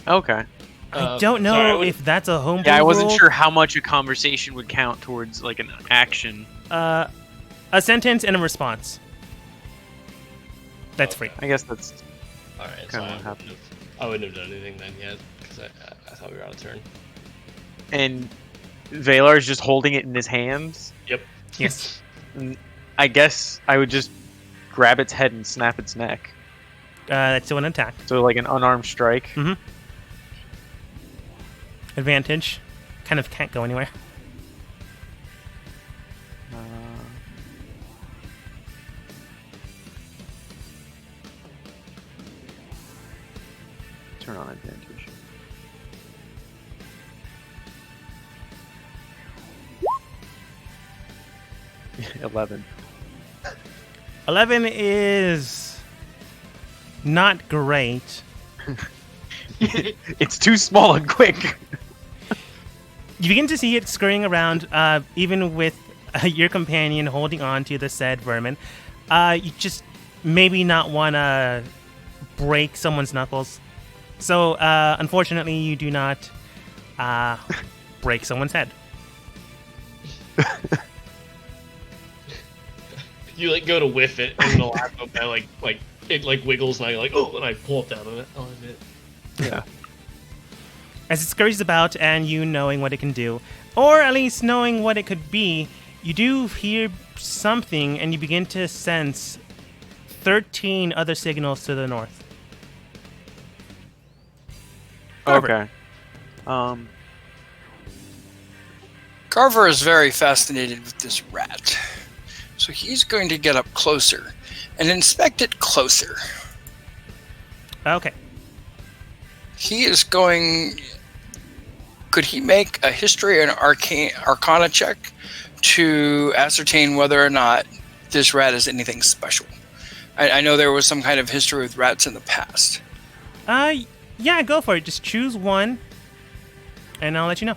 Okay. I don't know sorry, I would- if that's a homebrew Yeah, I wasn't rule. sure how much a conversation would count towards, like, an action. A sentence and a response. That's free. I guess that's... All right, so Kinda what happened. I wouldn't have done anything then yet because I thought we were out of turn. And Valar's just holding it in his hands. Yep. Yes. And I guess I would just grab its head and snap its neck. That's still an attack. So, like, an unarmed strike. Advantage. Kind of can't go anywhere. Turn on advantage. $11. 11 is not great. It's too small and quick. You begin to see it scurrying around, even with your companion holding on to the said vermin. You just maybe not want to break someone's knuckles. So, unfortunately, you do not break someone's head. You like go to whiff it, and the last one like it like wiggles, and I like and I pull it down on it. Oh, it. Yeah. As it scurries about and you knowing what it can do, or at least knowing what it could be, you do hear something and you begin to sense 13 other signals to the north. Carver. Okay. Carver is very fascinated with this rat. So he's going to get up closer and inspect it closer. Okay. He is going... Could he make a history and arcana check to ascertain whether or not this rat is anything special? I know there was some kind of history with rats in the past. Yeah, go for it. Just choose one, and I'll let you know.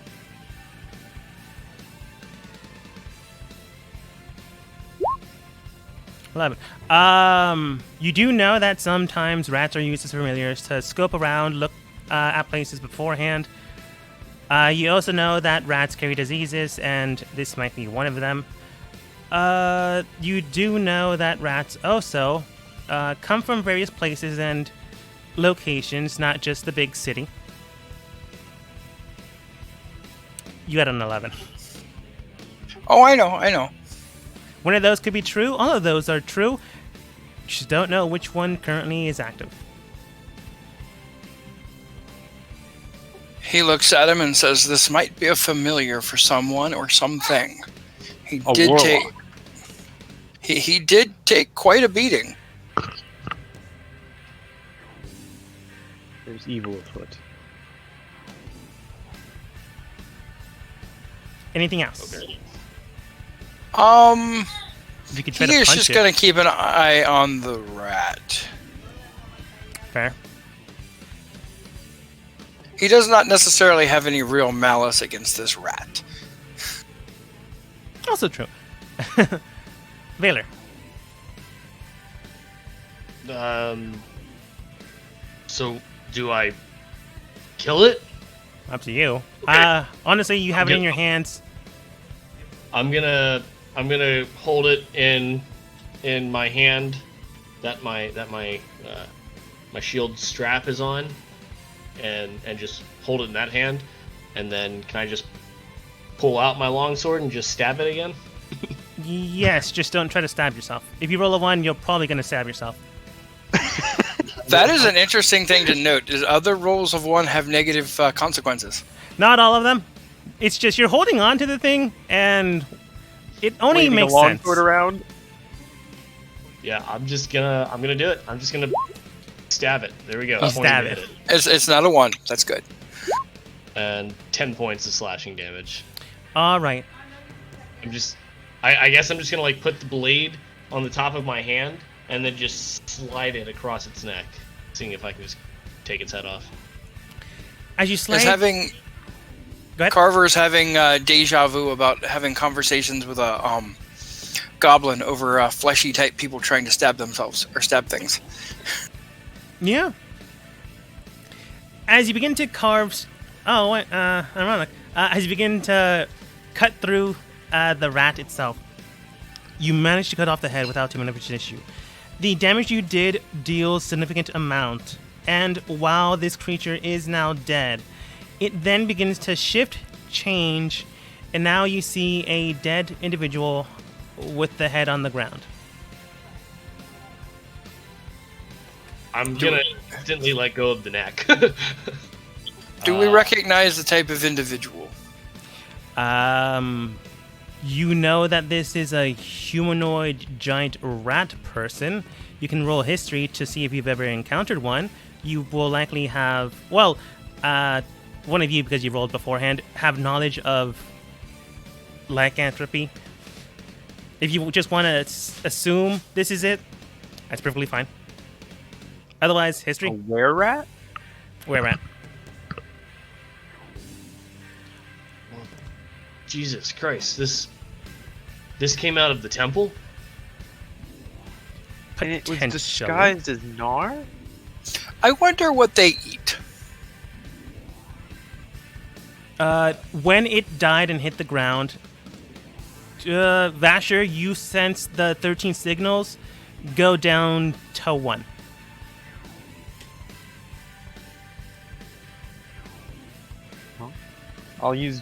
11. You do know that sometimes rats are used as familiars to scope around, look at places beforehand. You also know that rats carry diseases, and this might be one of them. You do know that rats also come from various places and locations, not just the big city. You had an 11. Oh, I know. One of those could be true. All of those are true. You just don't know which one currently is active. He looks at him and says, "This might be a familiar for someone or something." He A did warlock. take. He did take quite a beating. There's evil afoot. Anything else? Okay. You could He try to is punch just it. gonna keep an eye on the rat. Fair. He does not necessarily have any real malice against this rat. Also true. Valor. So do I kill it? Up to you. Okay. Honestly, you have it in your hands. I'm gonna I'm gonna hold it in my hand that my my shield strap is on, and just hold it in that hand, and then can I just pull out my longsword and just stab it again? Yes, just don't try to stab yourself. If you roll a 1, you're probably going to stab yourself. That is an interesting thing to note. Does other rolls of 1 have negative consequences? Not all of them. It's just you're holding on to the thing, and it only Waving makes a long sense. sword around. Yeah, I'm gonna do it. I'm just gonna stab it. There we go. You 20 stab to it. hit It's not a 1. That's good. and 10 points of slashing damage. All right. I guess I'm just gonna like put the blade on the top of my hand and then just slide it across its neck, seeing if I can just take its head off. As you Is slide, having go ahead. Carver's having deja vu about having conversations with a goblin over fleshy type people trying to stab themselves or stab things. Yeah. As you begin to carve, ironic. As you begin to cut through the rat itself, you manage to cut off the head without too much of an issue. The damage you did deals significant amount, and while this creature is now dead, it then begins to shift, change, and now you see a dead individual with the head on the ground. I'm gonna instantly let go of the neck. Do we recognize the type of individual? You know that this is a humanoid giant rat person. You can roll history to see if you've ever encountered one. You will likely have, one of you, because you rolled beforehand, have knowledge of lycanthropy. If you just want to assume this is it, that's perfectly fine. Otherwise, A history, were rat? where rat. Jesus Christ, this came out of the temple? And it was Potentially. disguised as Gnar? I wonder what they eat. When it died and hit the ground, Vasher, you sense the 13 signals go down to 1. I'll use...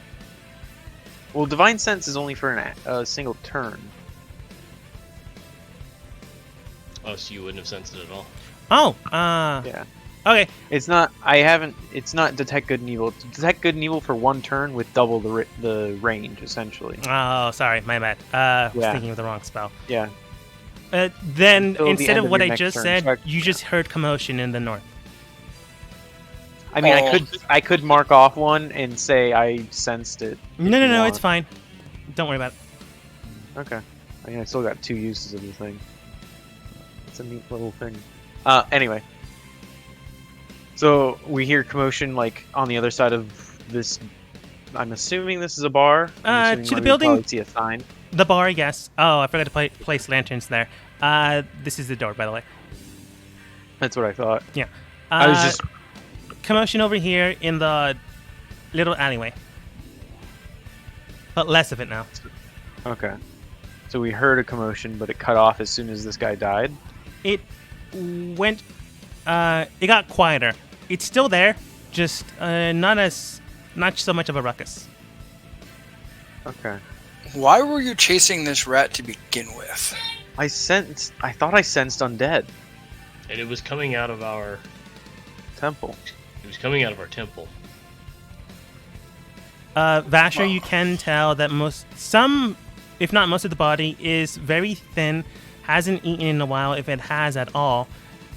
Well, Divine Sense is only for a single turn. Oh, so you wouldn't have sensed it at all. Oh, Yeah. okay. It's not... It's not Detect Good and Evil. It's Detect Good and Evil for 1 turn with double the range, essentially. Oh, sorry, my bad. Was Yeah. thinking of the wrong spell. Yeah. Then, Until the instead end of of what your I next just turn. said, Sorry. you just heard commotion in the north. I mean, Oh. I could mark off one and say I sensed it. No, you it's want. fine. Don't worry about it. Okay. I mean, I still got 2 uses of the thing. It's a neat little thing. Anyway. So, we hear commotion, like, on the other side of this... I'm assuming this is a bar? I'm assuming to the we building? probably see a sign. The bar, yes. Oh, I forgot to place lanterns there. This is the door, by the way. That's what I thought. Yeah. I was just... Commotion over here in the little alleyway. But less of it now. Okay. So we heard a commotion, but it cut off as soon as this guy died? It went... it got quieter. It's still there, just not so much of a ruckus. Okay. Why were you chasing this rat to begin with? I thought I sensed undead. And it was coming out of our Temple. temple. Vasher, you can tell that some, if not most of the body, is very thin, hasn't eaten in a while, if it has at all.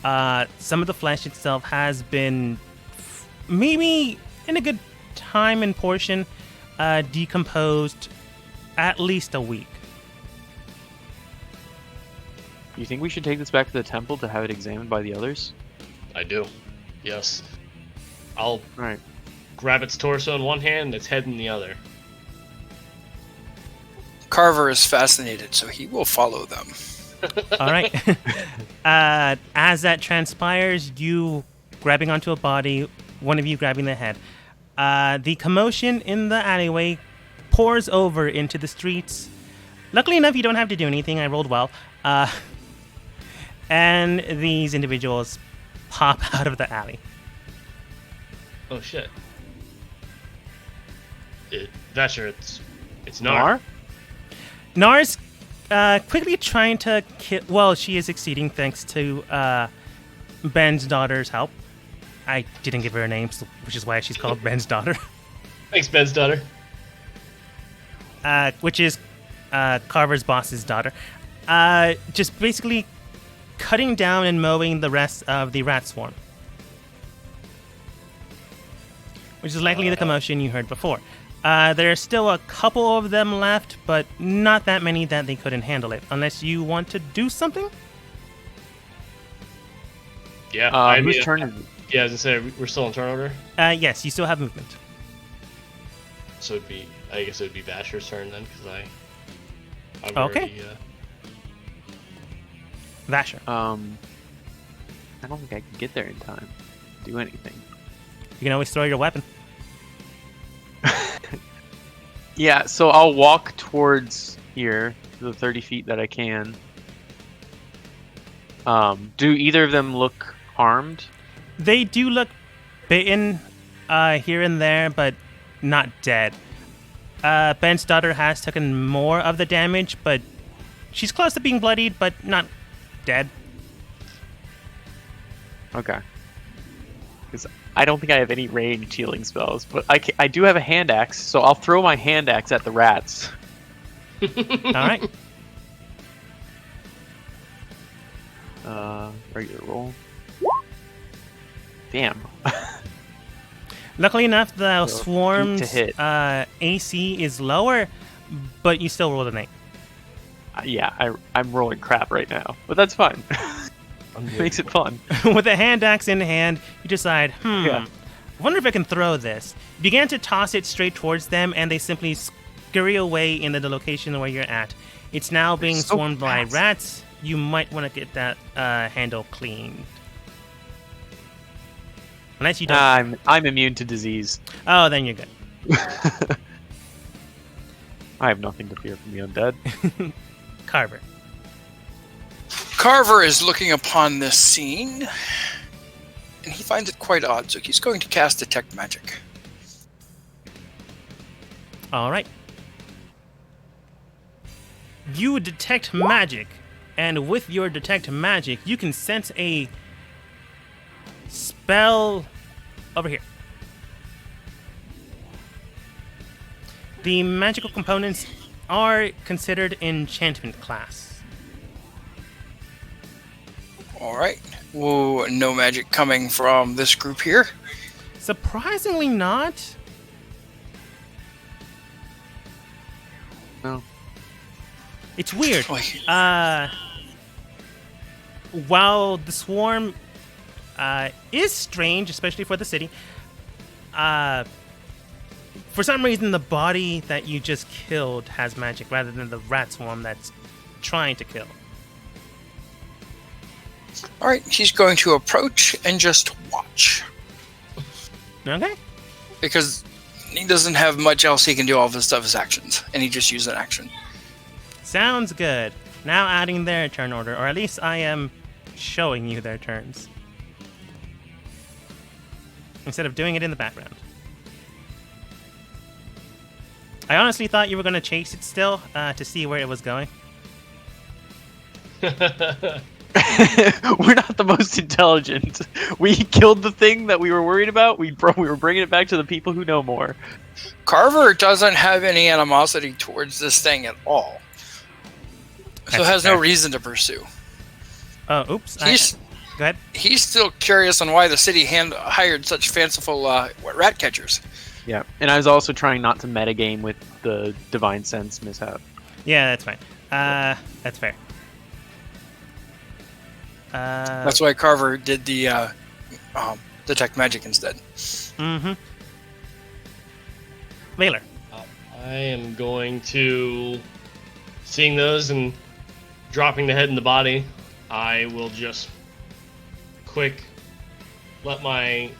Some of the flesh itself has been, maybe in a good time and portion, decomposed at least a week. You think we should take this back to the temple to have it examined by the others? I do. Yes. I'll Alright. grab its torso in one hand and its head in the other. Carver is fascinated, so he will follow them. All right. As that transpires, you grabbing onto a body, one of you grabbing the head. The commotion in the alleyway pours over into the streets. Luckily enough, you don't have to do anything. I rolled well. And these individuals pop out of the alley. Oh shit. Vasher, it's Nar. Nar's quickly trying to kill. Well, she is succeeding thanks to Ben's daughter's help. I didn't give her a name, which is why she's called Ben's daughter. Thanks, Ben's daughter. Which is Carver's boss's daughter. Just basically cutting down and mowing the rest of the rat swarm. Which is likely the commotion you heard before. There are still a couple of them left, but not that many that they couldn't handle it. Unless you want to do something? Yeah. Whose turn is it? Yeah, as I say, we're still in turn order. Yes, you still have movement. So I guess it would be Vasher's turn then, because I've Okay. already, Vasher. I don't think I can get there in time to do anything. You can always throw your weapon. Yeah, so I'll walk towards here, the 30 feet that I can. Do either of them look harmed? They do look bitten here and there, but not dead. Ben's daughter has taken more of the damage, but she's close to being bloodied, but not dead. Okay. Because I don't think I have any ranged healing spells, but I do have a hand axe, so I'll throw my hand axe at the rats. All right. Regular roll. Damn. Luckily enough, the So, swarm's eight to hit. AC is lower, but you still rolled an 8. Yeah, I'm rolling crap right now, but that's fine. Makes it fun. With a hand axe in hand, you decide, Yeah. I wonder if I can throw this. You began to toss it straight towards them, and they simply scurry away into the location where you're at. It's now being so swarmed by fast. rats. You might want to get that handle cleaned. Unless you don't. I'm immune to disease. Oh, then you're good. I have nothing to fear from the undead. Carver. Carver is looking upon this scene, and he finds it quite odd, so he's going to cast Detect Magic. All right. You detect magic, and with your detect magic, you can sense a spell over here. The magical components are considered enchantment class. Alright. Whoa, no magic coming from this group here. Surprisingly not. No. It's weird. Like, While the swarm is strange, especially for the city, for some reason the body that you just killed has magic rather than the rat swarm that's trying to kill. Alright, he's going to approach and just watch. Okay. Because he doesn't have much else he can do. All of his stuff is actions, and he just used an action. Sounds good. Now adding their turn order, or at least I am showing you their turns. Instead of doing it in the background. I honestly thought you were going to chase it still to see where it was going. We're not the most intelligent. We killed the thing that we were worried about. We were bringing it back to the people who know more. Carver doesn't have any animosity towards this thing at all. So That's has no fair. reason to pursue. Oh, oops. Go ahead. He's still curious on why the city hired such fanciful rat catchers. Yeah, and I was also trying not to metagame with the Divine Sense mishap. Yeah, that's fine. That's fair. That's why Carver did the Detect Magic instead. Mm-hmm. Valor. I am going to, seeing those and dropping the head and the body, I will just quick let my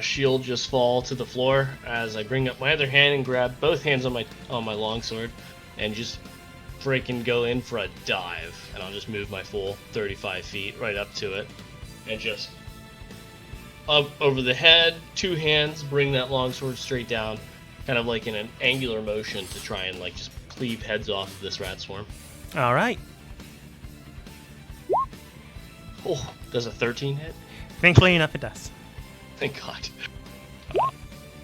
shield just fall to the floor as I bring up my other hand and grab both hands on my longsword and just freaking go in for a dive, and I'll just move my full 35 feet right up to it, and just up over the head, 2 hands, bring that longsword straight down, kind of like in an angular motion to try and like just cleave heads off of this rat swarm. All right. Oh, does a 13 hit? Thankfully enough, it does. Thank God.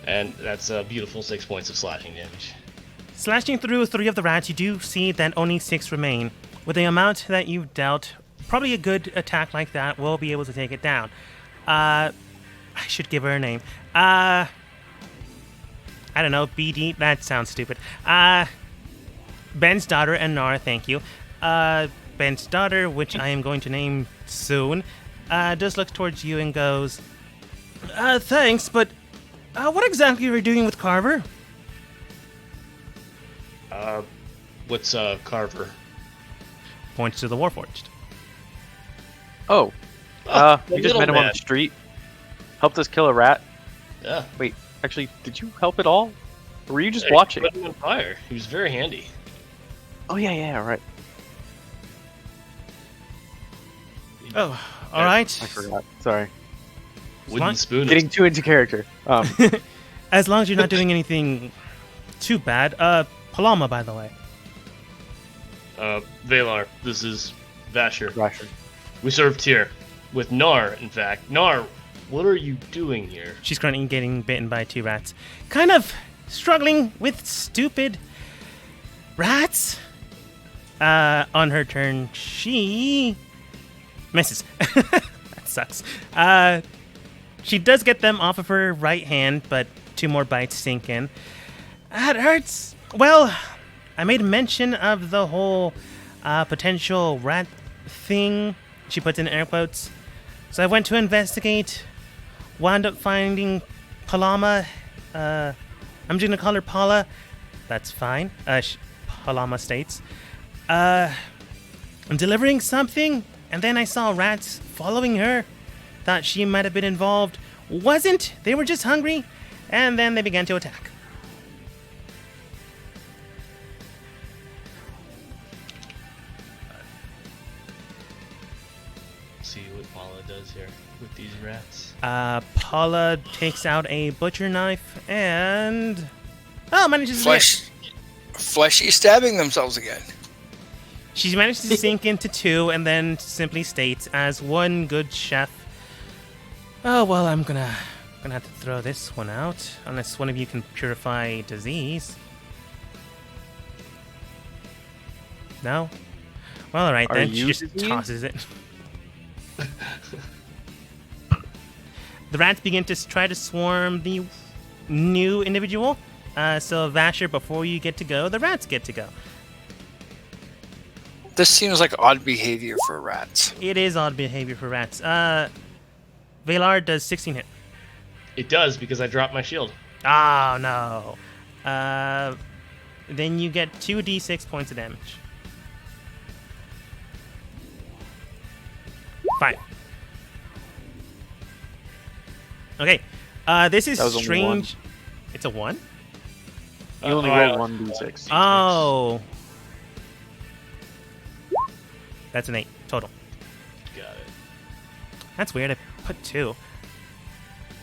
And that's a beautiful 6 points of slashing damage. Slashing through 3 of the rats, you do see that only 6 remain. With the amount that you've dealt, probably a good attack like that will be able to take it down. I should give her a name. I don't know, BD? That sounds stupid. Ben's daughter and Nara, thank you. Ben's daughter, which I am going to name soon, does look towards you and goes, thanks, but what exactly are you doing with Carver? What's Carver? Points to the Warforged. Oh. Oh, We the just met him on middleman. the street. Helped us kill a rat. Yeah. Wait, actually, did you help at all? Or were you just Yeah, watching? Put him on fire. He was very handy. Oh, yeah, right. Oh, all right. I forgot. Sorry. Wooden Fine. spoon. Getting too into character. As long as you're not doing anything too bad. Paloma, by the way. Valar, this is Vasher. Rasher. We served here. With Nar, in fact. Nar, what are you doing here? She's currently getting bitten by 2 rats. Kind of struggling with stupid rats. On her turn, she misses. That sucks. She does get them off of her right hand, but 2 more bites sink in. That hurts. Well, I made mention of the whole potential rat thing. She puts in air quotes. So I went to investigate. Wound up finding Paloma. I'm just gonna call her Paula. That's fine. Paloma states. I'm delivering something, and then I saw rats following her. Thought she might have been involved. Wasn't. They were just hungry, and then they began to attack. See what Paula does here with these rats. Paula takes out a butcher knife and manages to Fleshy stabbing themselves again. She managed to sink into 2 and then simply states, as one good chef, oh, well, I'm gonna have to throw this one out, unless one of you can purify disease. No? Well, alright Are then, she you just disease? tosses it. The rats begin to try to swarm the new individual. So Vasher, before you get to go, the rats get to go. This seems like odd behavior for rats. It is odd behavior for rats. Valar does 16 hit. It does because I dropped my shield. Oh, no. Then you get 2d6 points of damage. 5. Okay. This is That was only strange. It's a 1? You only I- rolled 1d6. Oh. That's an 8 total. Got it. That's weird. I put 2.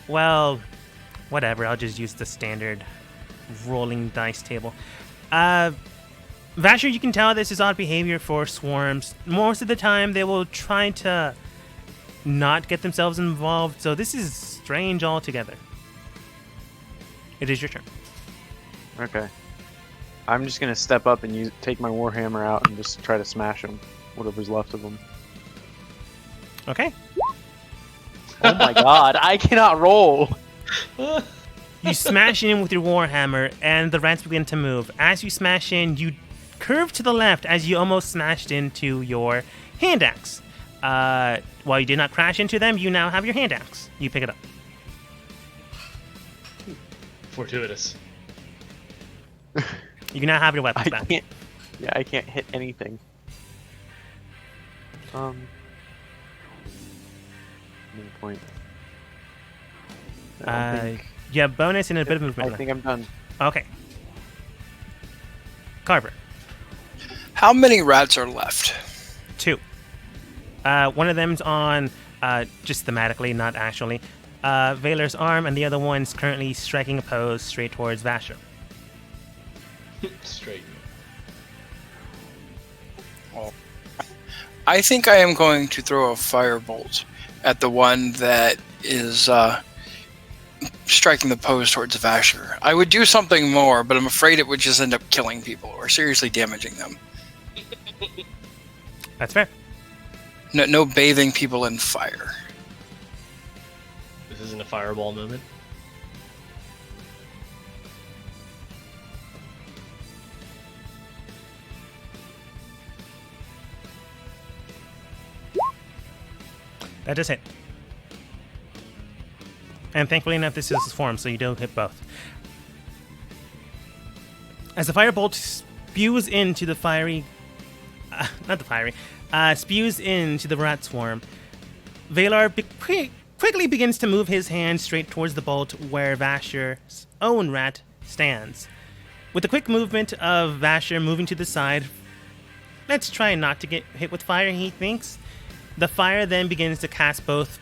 Well, whatever. I'll just use the standard rolling dice table. Vasher, you can tell this is odd behavior for swarms. Most of the time, they will try to not get themselves involved, so this is strange altogether. It is your turn. Okay. I'm just gonna step up and take my warhammer out and just try to smash them, whatever's left of them. Okay. Oh my god, I cannot roll. You smash in with your warhammer, and the rats begin to move. As you smash in, you curve to the left as you almost smashed into your hand axe. While you did not crash into them, you now have your hand axe. You pick it up. Fortuitous. You can now have your weapons I back. can't. Yeah, I can't hit anything. No point. I think, You have bonus and a bit of movement. I think I'm done. Okay. Carver. How many rats are left? 2. One of them's on, just thematically, not actually, Valer's arm, and the other one's currently striking a pose straight towards Vasher. Straight. I think I am going to throw a firebolt at the one that is striking the pose towards Vasher. I would do something more, but I'm afraid it would just end up killing people or seriously damaging them. That's fair. No bathing people in fire. This isn't a fireball moment. That does hit. And thankfully enough, this is his form, so you don't hit both. As the firebolt spews into the fiery... spews into the rat swarm, Valar quickly begins to move his hand straight towards the bolt where Vasher's own rat stands. With the quick movement of Vasher moving to the side, let's try not to get hit with fire, he thinks. The fire then begins to cast both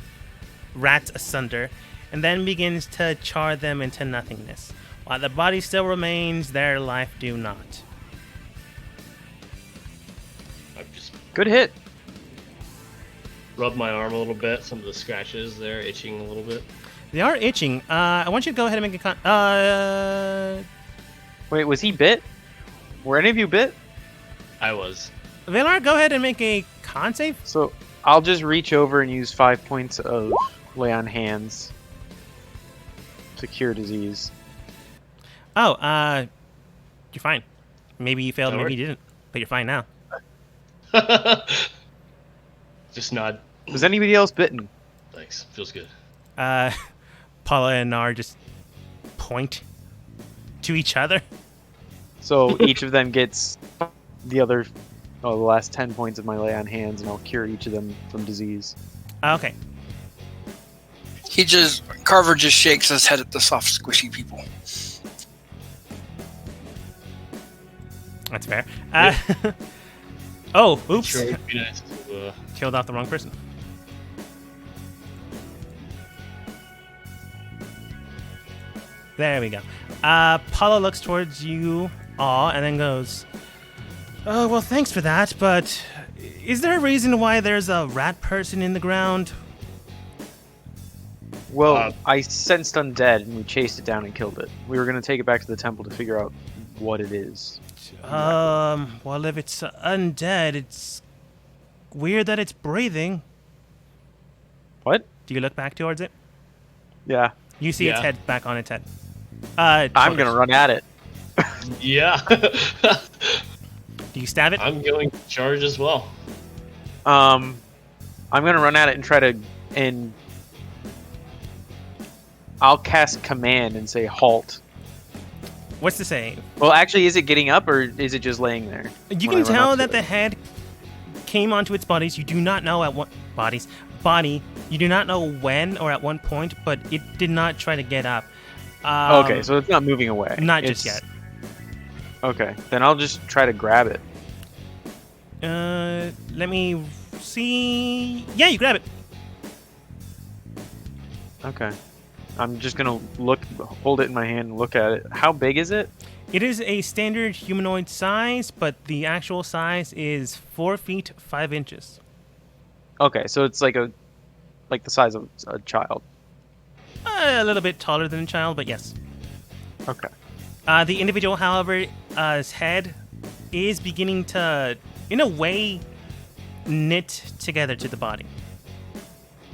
rats asunder, and then begins to char them into nothingness. While the body still remains, their life do not. I've just Good hit. rubbed my arm a little bit. Some of the scratches there itching a little bit. They are itching. I want you to go ahead and make a Wait, was he bit? Were any of you bit? I was. Valar, go ahead and make a con save. So I'll just reach over and use 5 points of lay on hands to cure disease. Oh, you're fine. Maybe you failed, That maybe worked? you didn't, but you're fine now. Just nod. Was anybody else bitten? Thanks. Feels good. Paula and Nar just point to each other. So each of them gets the last 10 points of my lay on hands, and I'll cure each of them from disease. Okay. Carver just shakes his head at the soft, squishy people. That's fair. Oh, oops. Sure, it'd be nice to, Killed off the wrong person. There we go. Paula looks towards you all and then goes, "Oh, well, thanks for that, but is there a reason why there's a rat person in the ground?" Well, I sensed undead, and we chased it down and killed it. We were going to take it back to the temple to figure out what it is. Well, if it's undead, it's weird that it's breathing. What? Do you look back towards it? Yeah. You see its Yeah. head back on its head. I'm going to run at it. yeah. Do you stab it? I'm going to charge as well. I'm going to run at it and try to... And I'll cast command and say halt. What's the save? Well, actually, is it getting up or is it just laying there? You when I can run tell up to that the it? head came onto its bodies. You do not know at what body. You do not know when or at one point, but it did not try to get up. Okay, so it's not moving away. Not just yet. Okay, then I'll just try to grab it. Let me see. Yeah, you grab it. Okay. I'm just gonna hold it in my hand and look at it. How big is it? It is a standard humanoid size, but the actual size is 4 feet 5 inches. Okay, so it's like the size of a child. A little bit taller than a child, but yes. Okay. The individual, however, his head is beginning to, in a way, knit together to the body.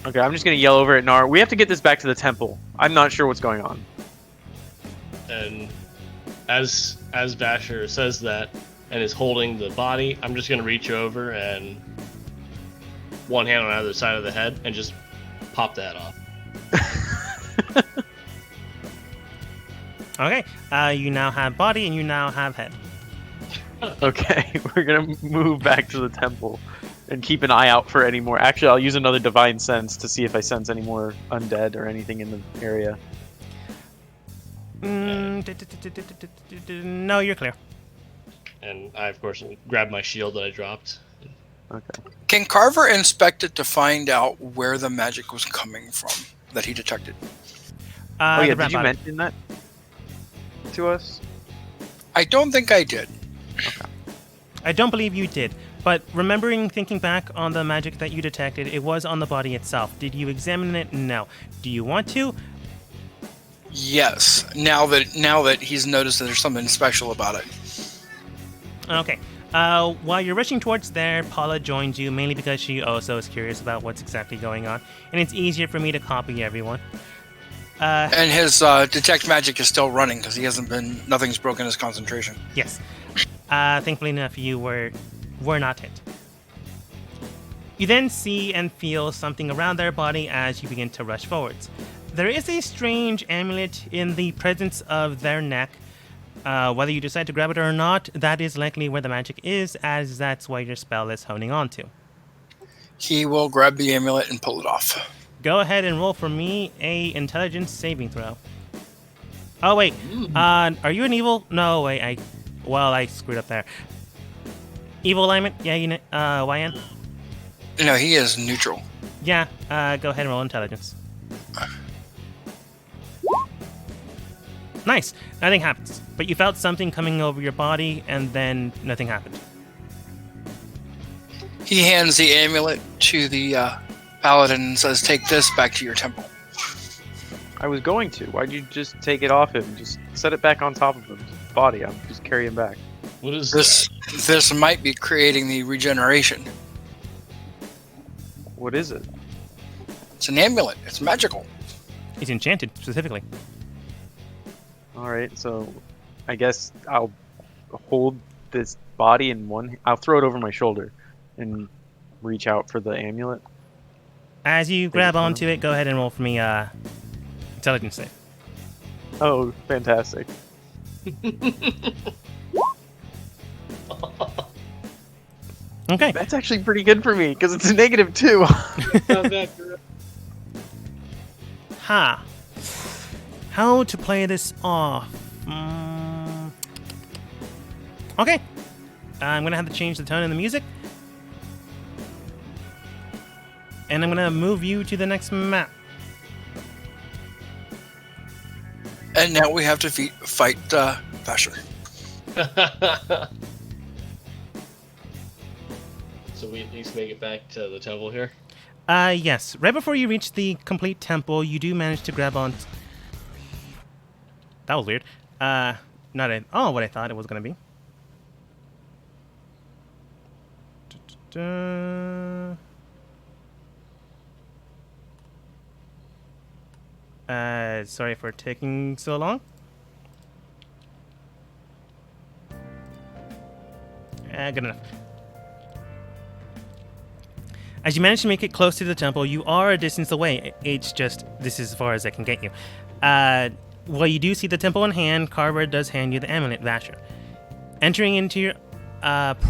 Okay, I'm just gonna yell over at Nar. We have to get this back to the temple. I'm not sure what's going on. And as Vasher says that and is holding the body, I'm just gonna reach over and one hand on either side of the head and just pop that off. Okay, you now have body and you now have head. Okay, we're gonna move back to the temple and keep an eye out for any more. Actually, I'll use another divine sense to see if I sense any more undead or anything in the area. No, you're clear. and I of course grab my shield that I dropped. Okay. Can Carver inspect it to find out where the magic was coming from that he detected? Oh yeah, the did rat you bottom. mention that to us? I don't think I did. I don't believe you did, but thinking back on the magic that you detected, it was on the body itself. Did you examine it? No. Do you want to? Yes. Now that he's noticed that there's something special about it. Okay. While you're rushing towards there, Paula joins you, mainly because she also is curious about what's exactly going on, and it's easier for me to copy everyone. And his detect magic is still running because nothing's broken his concentration. Yes. Thankfully enough, you were not hit. You then see and feel something around their body as you begin to rush forwards. There is a strange amulet in the presence of their neck. Whether you decide to grab it or not, that is likely where the magic is, as that's where your spell is honing on to. He will grab the amulet and pull it off. Go ahead and roll for me a intelligence saving throw. Oh wait, are you an evil? No, wait, I screwed up there. Evil alignment? Yeah, YN? No, he is neutral. Yeah, go ahead and roll intelligence. Nice, nothing happens. But you felt something coming over your body, and then nothing happened. He hands the amulet to the paladin and says, "Take this back to your temple." I was going to. Why'd you just take it off him? Just set it back on top of his body. I'm just carrying him back. What is This might be creating the regeneration. What is it? It's an amulet. It's magical. It's enchanted, specifically. All right, so I guess I'll hold this body in one. I'll throw it over my shoulder and reach out for the amulet. As you grab onto it, go ahead and roll for me intelligence save. Oh, fantastic! Okay. That's actually pretty good for me because it's a -2. Ha. How to play this off? Okay. I'm gonna have to change the tone in the music. And I'm gonna move you to the next map. And now we have to fight Vasher. So we at least make it back to the temple here. Yes. Right before you reach the complete temple, you do manage to grab on. That was weird. Not at all what I thought it was gonna be. Sorry for taking so long. Good enough. As you manage to make it close to the temple, you are a distance away. It's just, this is as far as I can get you. Well, you do see the temple in hand. Carver does hand you the amulet, Vasher. Entering into your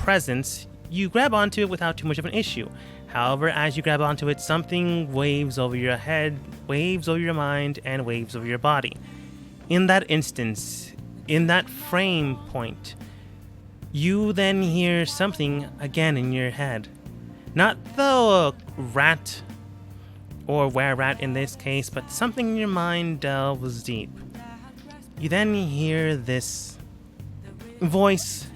presence, you grab onto it without too much of an issue. However, as you grab onto it, something waves over your head, waves over your mind, and waves over your body. In that instance, in that frame point, you then hear something again in your head. Not the rat or were-rat in this case, but something in your mind delves deep. You then hear this voice,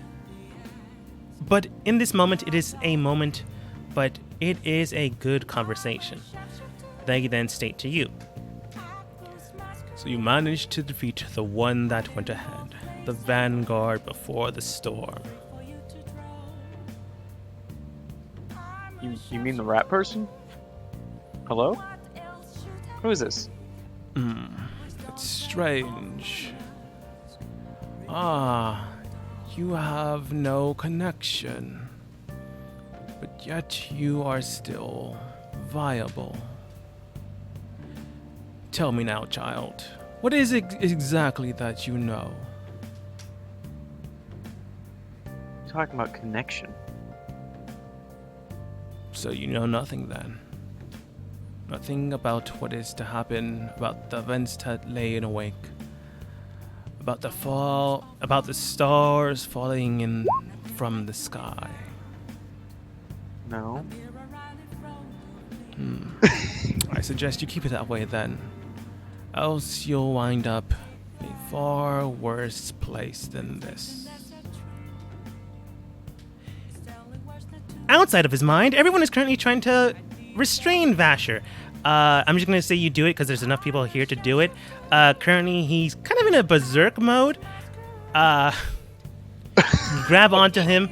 but in this moment, it is a moment, but it is a good conversation. They then state to you. So you managed to defeat the one that went ahead, the vanguard before the storm. You mean the rat person? Hello? Who is this? It's strange. Ah, you have no connection. But yet you are still viable. Tell me now, child. What is it exactly that you know? Talking about connection. So you know nothing then? Nothing about what is to happen, about the events that lay in wake, about the fall, about the stars falling in from the sky. No. I suggest you keep it that way then. Else you'll wind up in a far worse place than this. Outside of his mind, everyone is currently trying to restrain Vasher. I'm just going to say you do it because there's enough people here to do it. Currently, he's kind of in a berserk mode. Grab onto him.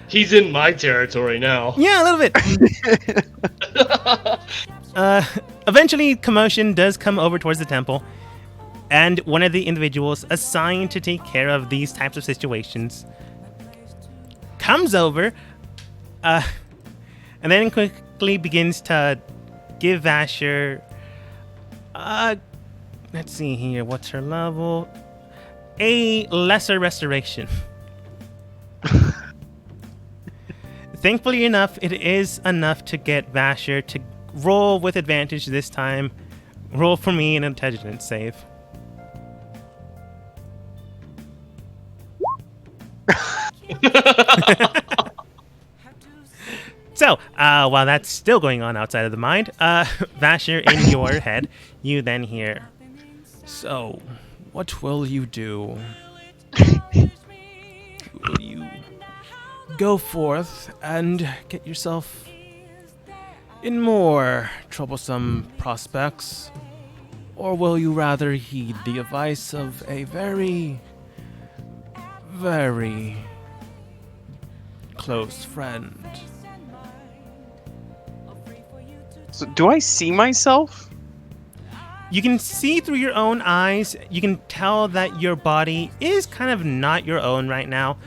He's in my territory now. Yeah, a little bit. Eventually, commotion does come over towards the temple, and one of the individuals assigned to take care of these types of situations comes over, and then quickly begins to give Vasher, let's see here, what's her level? A lesser restoration. Thankfully enough, it is enough to get Vasher to roll with advantage this time. Roll for me an intelligence save. So, while that's still going on outside of the mind, Vasher, in your head, you then hear, So, what will you do? Will you go forth and get yourself in more troublesome prospects? Or will you rather heed the advice of a very, very close friend? So, do I see myself? you can see through your own eyes, you can tell that your body is kind of not your own right now.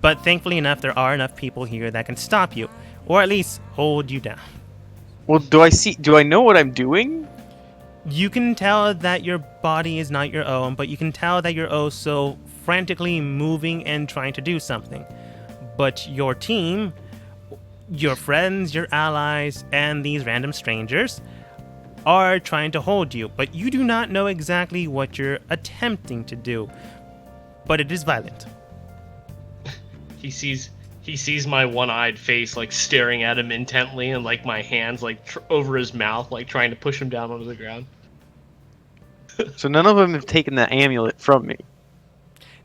But thankfully enough, there are enough people here that can stop you, or at least hold you down. Well, do I know what I'm doing? You can tell that your body is not your own, but you can tell that you're also frantically moving and trying to do something. But your team, your friends, your allies, and these random strangers are trying to hold you, but you do not know exactly what you're attempting to do. But it is violent. He sees my one-eyed face like staring at him intently, and like my hands like over his mouth, like trying to push him down onto the ground. So none of them have taken the amulet from me.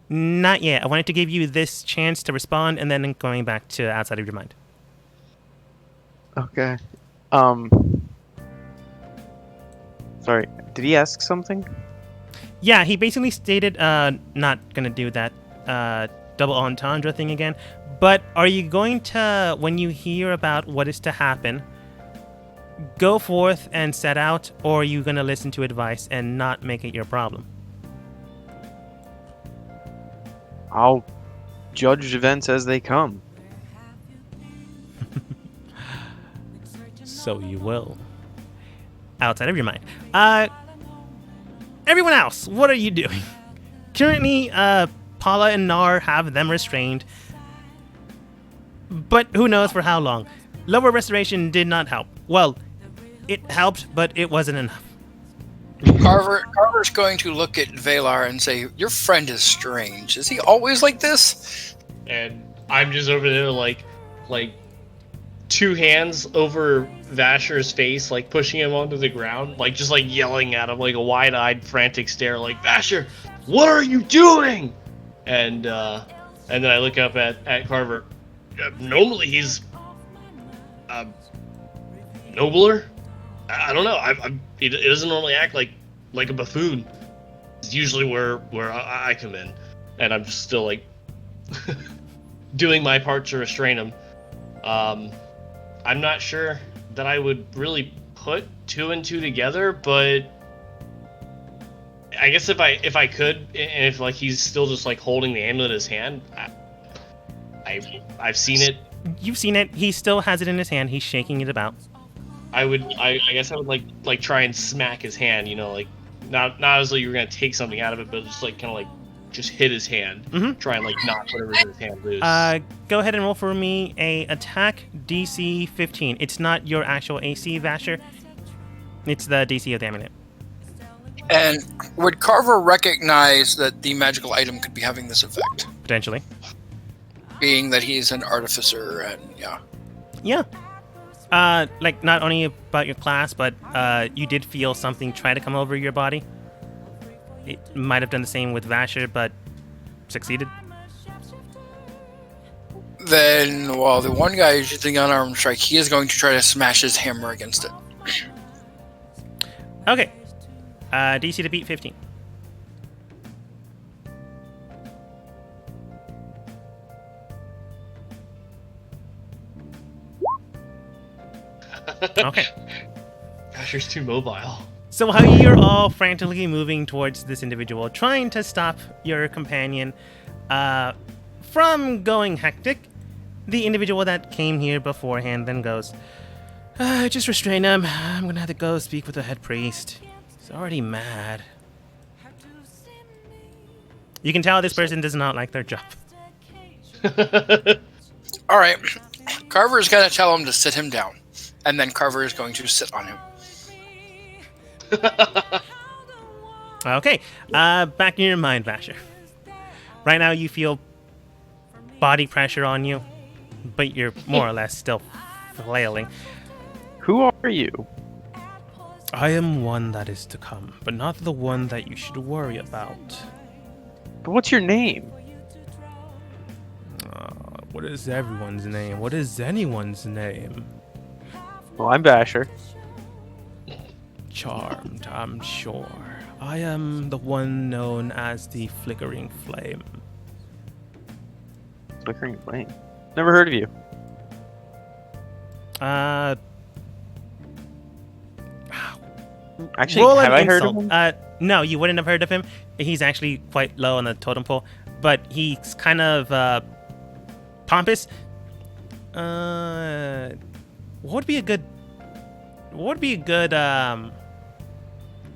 Not yet. I wanted to give you this chance to respond, and then going back to outside of your mind. Okay. Sorry, did he ask something? Yeah, he basically stated not gonna do that double entendre thing again. But are you going to, when you hear about what is to happen, go forth and set out, or are you gonna listen to advice and not make it your problem? I'll judge events as they come. So you will. Outside of your mind. Everyone else, what are you doing? Currently, Paula and Nar have them restrained. But who knows for how long. Lower restoration did not help. Well, it helped, but it wasn't enough. Carver's going to look at Valar and say, "Your friend is strange. Is he always like this?" And I'm just over there like two hands over Vasher's face, like pushing him onto the ground, like just like yelling at him, like a wide-eyed, frantic stare, like, "Vasher, what are you doing?" And then I look up at Carver. Normally he's nobler. I don't know. He doesn't normally act like a buffoon. It's usually where I come in, and I'm just still like doing my part to restrain him. I'm not sure that I would really put two and two together, but I guess if I could, and if like he's still just like holding the amulet in his hand, I've seen it. You've seen it. He still has it in his hand. He's shaking it about. I guess I would like try and smack his hand, like not as though you were gonna take something out of it, but just like kind of like just hit his hand. Mm-hmm. Try and like knock whatever's in his hand loose. Go ahead and roll for me a attack DC 15. It's not your actual AC, Vasher. It's the DC of the amulet. And would Carver recognize that the magical item could be having this effect? Potentially. being that he's an artificer and yeah. Yeah. Like not only about your class, but you did feel something try to come over your body. It might have done the same with Vasher, but succeeded. Then, while the one guy is using unarmed strike, he is going to try to smash his hammer against it. Okay. DC to beat 15. Okay. Asher's too mobile. So how you're all frantically moving towards this individual, trying to stop your companion from going hectic. The individual that came here beforehand then goes, just restrain him. I'm gonna have to go speak with the head priest. He's already mad. You can tell this person does not like their job. All right. Carver is going to tell him to sit him down. And then Carver is going to sit on him. Okay, back in your mind, Vasher. Right now you feel body pressure on you, but you're more or less still flailing. Who are you? I am one that is to come, but not the one that you should worry about. But what's your name? What is everyone's name? What is anyone's name? Well, I'm Vasher. Charmed, I'm sure. I am the one known as the Flickering Flame. Flickering Flame. Never heard of you. Actually, Roll have an I heard insult. of him? No, you wouldn't have heard of him. He's actually quite low on the totem pole, but he's kind of pompous. What would be a good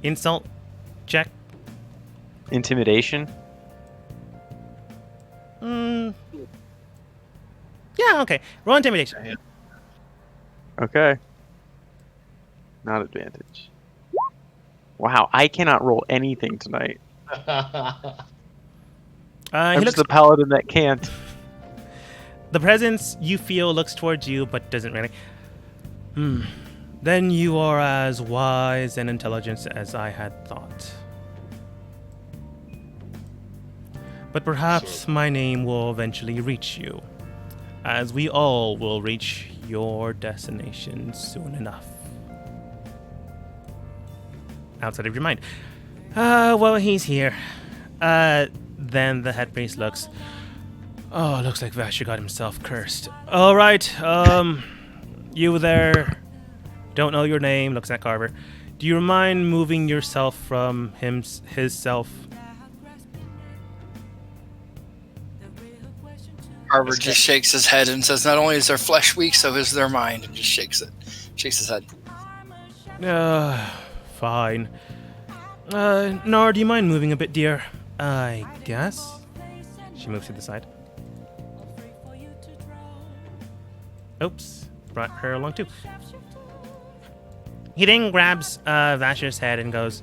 insult check? Intimidation? Yeah, okay. Roll intimidation. Okay. Not advantage. Wow, I cannot roll anything tonight. He I'm looks just the paladin that can't. The presence you feel looks towards you, but doesn't really. Then you are as wise and intelligent as I had thought. But perhaps my name will eventually reach you, as we all will reach your destination soon enough. Outside of your mind. Well, he's here. Then the head priest looks. Oh, looks like Vasher got himself cursed. All right, you there. Don't know your name. Looks at Carver. Do you mind moving yourself from his self? Carver just shakes his head and says, not only is their flesh weak, so is their mind, and just shakes it. Shakes his head. Fine. Nar, do you mind moving a bit, dear? I guess. She moves to the side. Oops. Brought her along too. He then grabs Vasher's head and goes,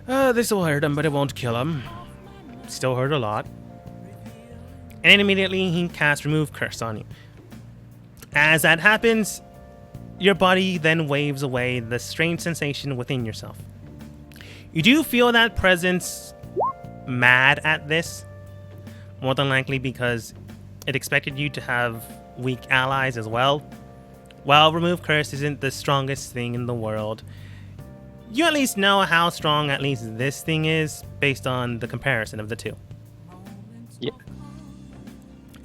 This will hurt him, but it won't kill him. still hurt a lot. And then immediately he casts Remove Curse on you. As that happens, your body then waves away the strange sensation within yourself. You do feel that presence mad at this, more than likely because it expected you to have weak allies as well. While Remove Curse isn't the strongest thing in the world, you at least know how strong at least this thing is based on the comparison of the two. Yeah.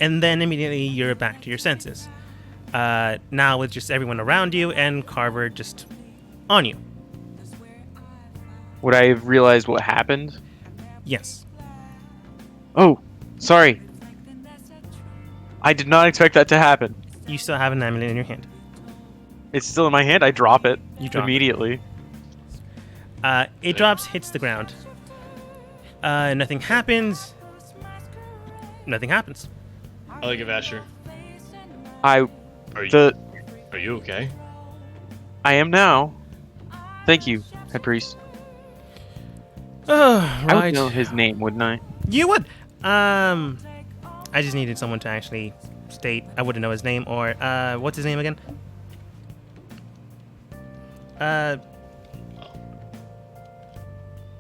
And then immediately you're back to your senses. Now with just everyone around you and Carver just on you. Would I have realized what happened? Yes. Oh, sorry. I did not expect that to happen. You still have an amulet in your hand. It's still in my hand. I drop it You drop it. immediately. It drops, hits the ground. Nothing happens. Nothing happens. I like it, Vasher. I Are you, the are you okay? I am now. Thank you, head priest. I would Right. know his name, wouldn't I? You would. I just needed someone to actually state I wouldn't know his name, or what's his name again? I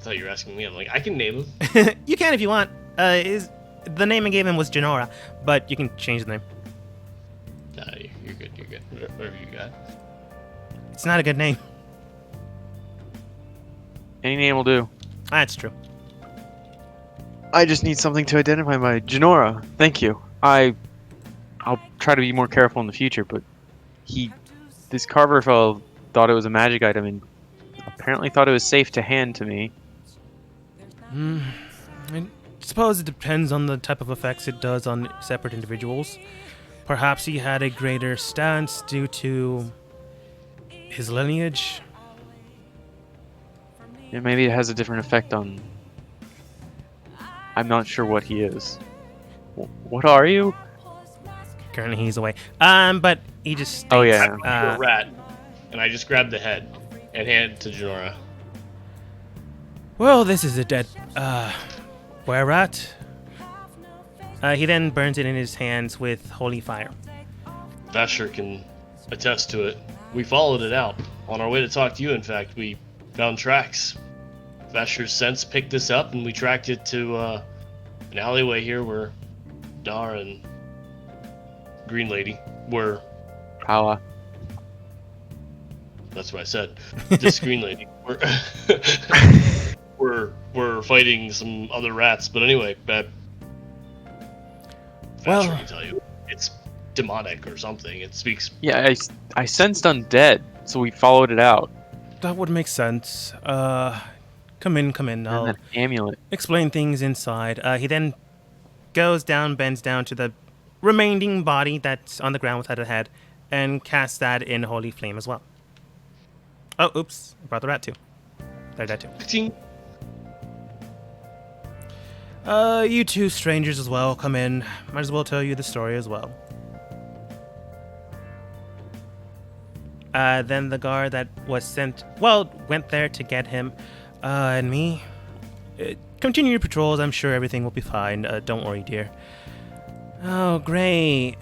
thought you were asking me. I'm like, I can name him. You can if you want. The name I gave him was Janora, but you can change the name. Nah, you're good. You're good. Whatever you got. It's not a good name. Any name will do. That's true. I just need something to identify my Janora. Thank you. I'll try to be more careful in the future, but this Carver fellow thought it was a magic item and apparently thought it was safe to hand to me. I suppose it depends on the type of effects it does on separate individuals. Perhaps he had a greater stance due to his lineage. Yeah, maybe it has a different effect on... I'm not sure what he is. What are you? Currently he's away. But he just states, Oh, yeah. You're a rat. And I just grab the head and hand it to Janora. well, this is a dead, were rat. He then burns it in his hands with holy fire. Vasher can attest to it. We followed it out. On our way to talk to you, in fact, we found tracks. Vasher's sense picked this up, and we tracked it to an alleyway here where Dar and Green Lady were. Power. That's what I said. This Green Lady were fighting some other rats. But anyway, Vasher Well- can tell you it's demonic or something. It speaks. Yeah, I sensed undead, so we followed it out. That would make sense. Come in. And I'll that amulet. explain things inside. He then bends down to the remaining body that's on the ground without a head, and casts that in holy flame as well. Oh, oops. I brought the rat too. They're dead too. Ka-ting. You two strangers as well, come in. Might as well tell you the story as well. Then the guard that was went there to get him, and me. Continue your patrols, I'm sure everything will be fine. Don't worry, dear. Oh, great.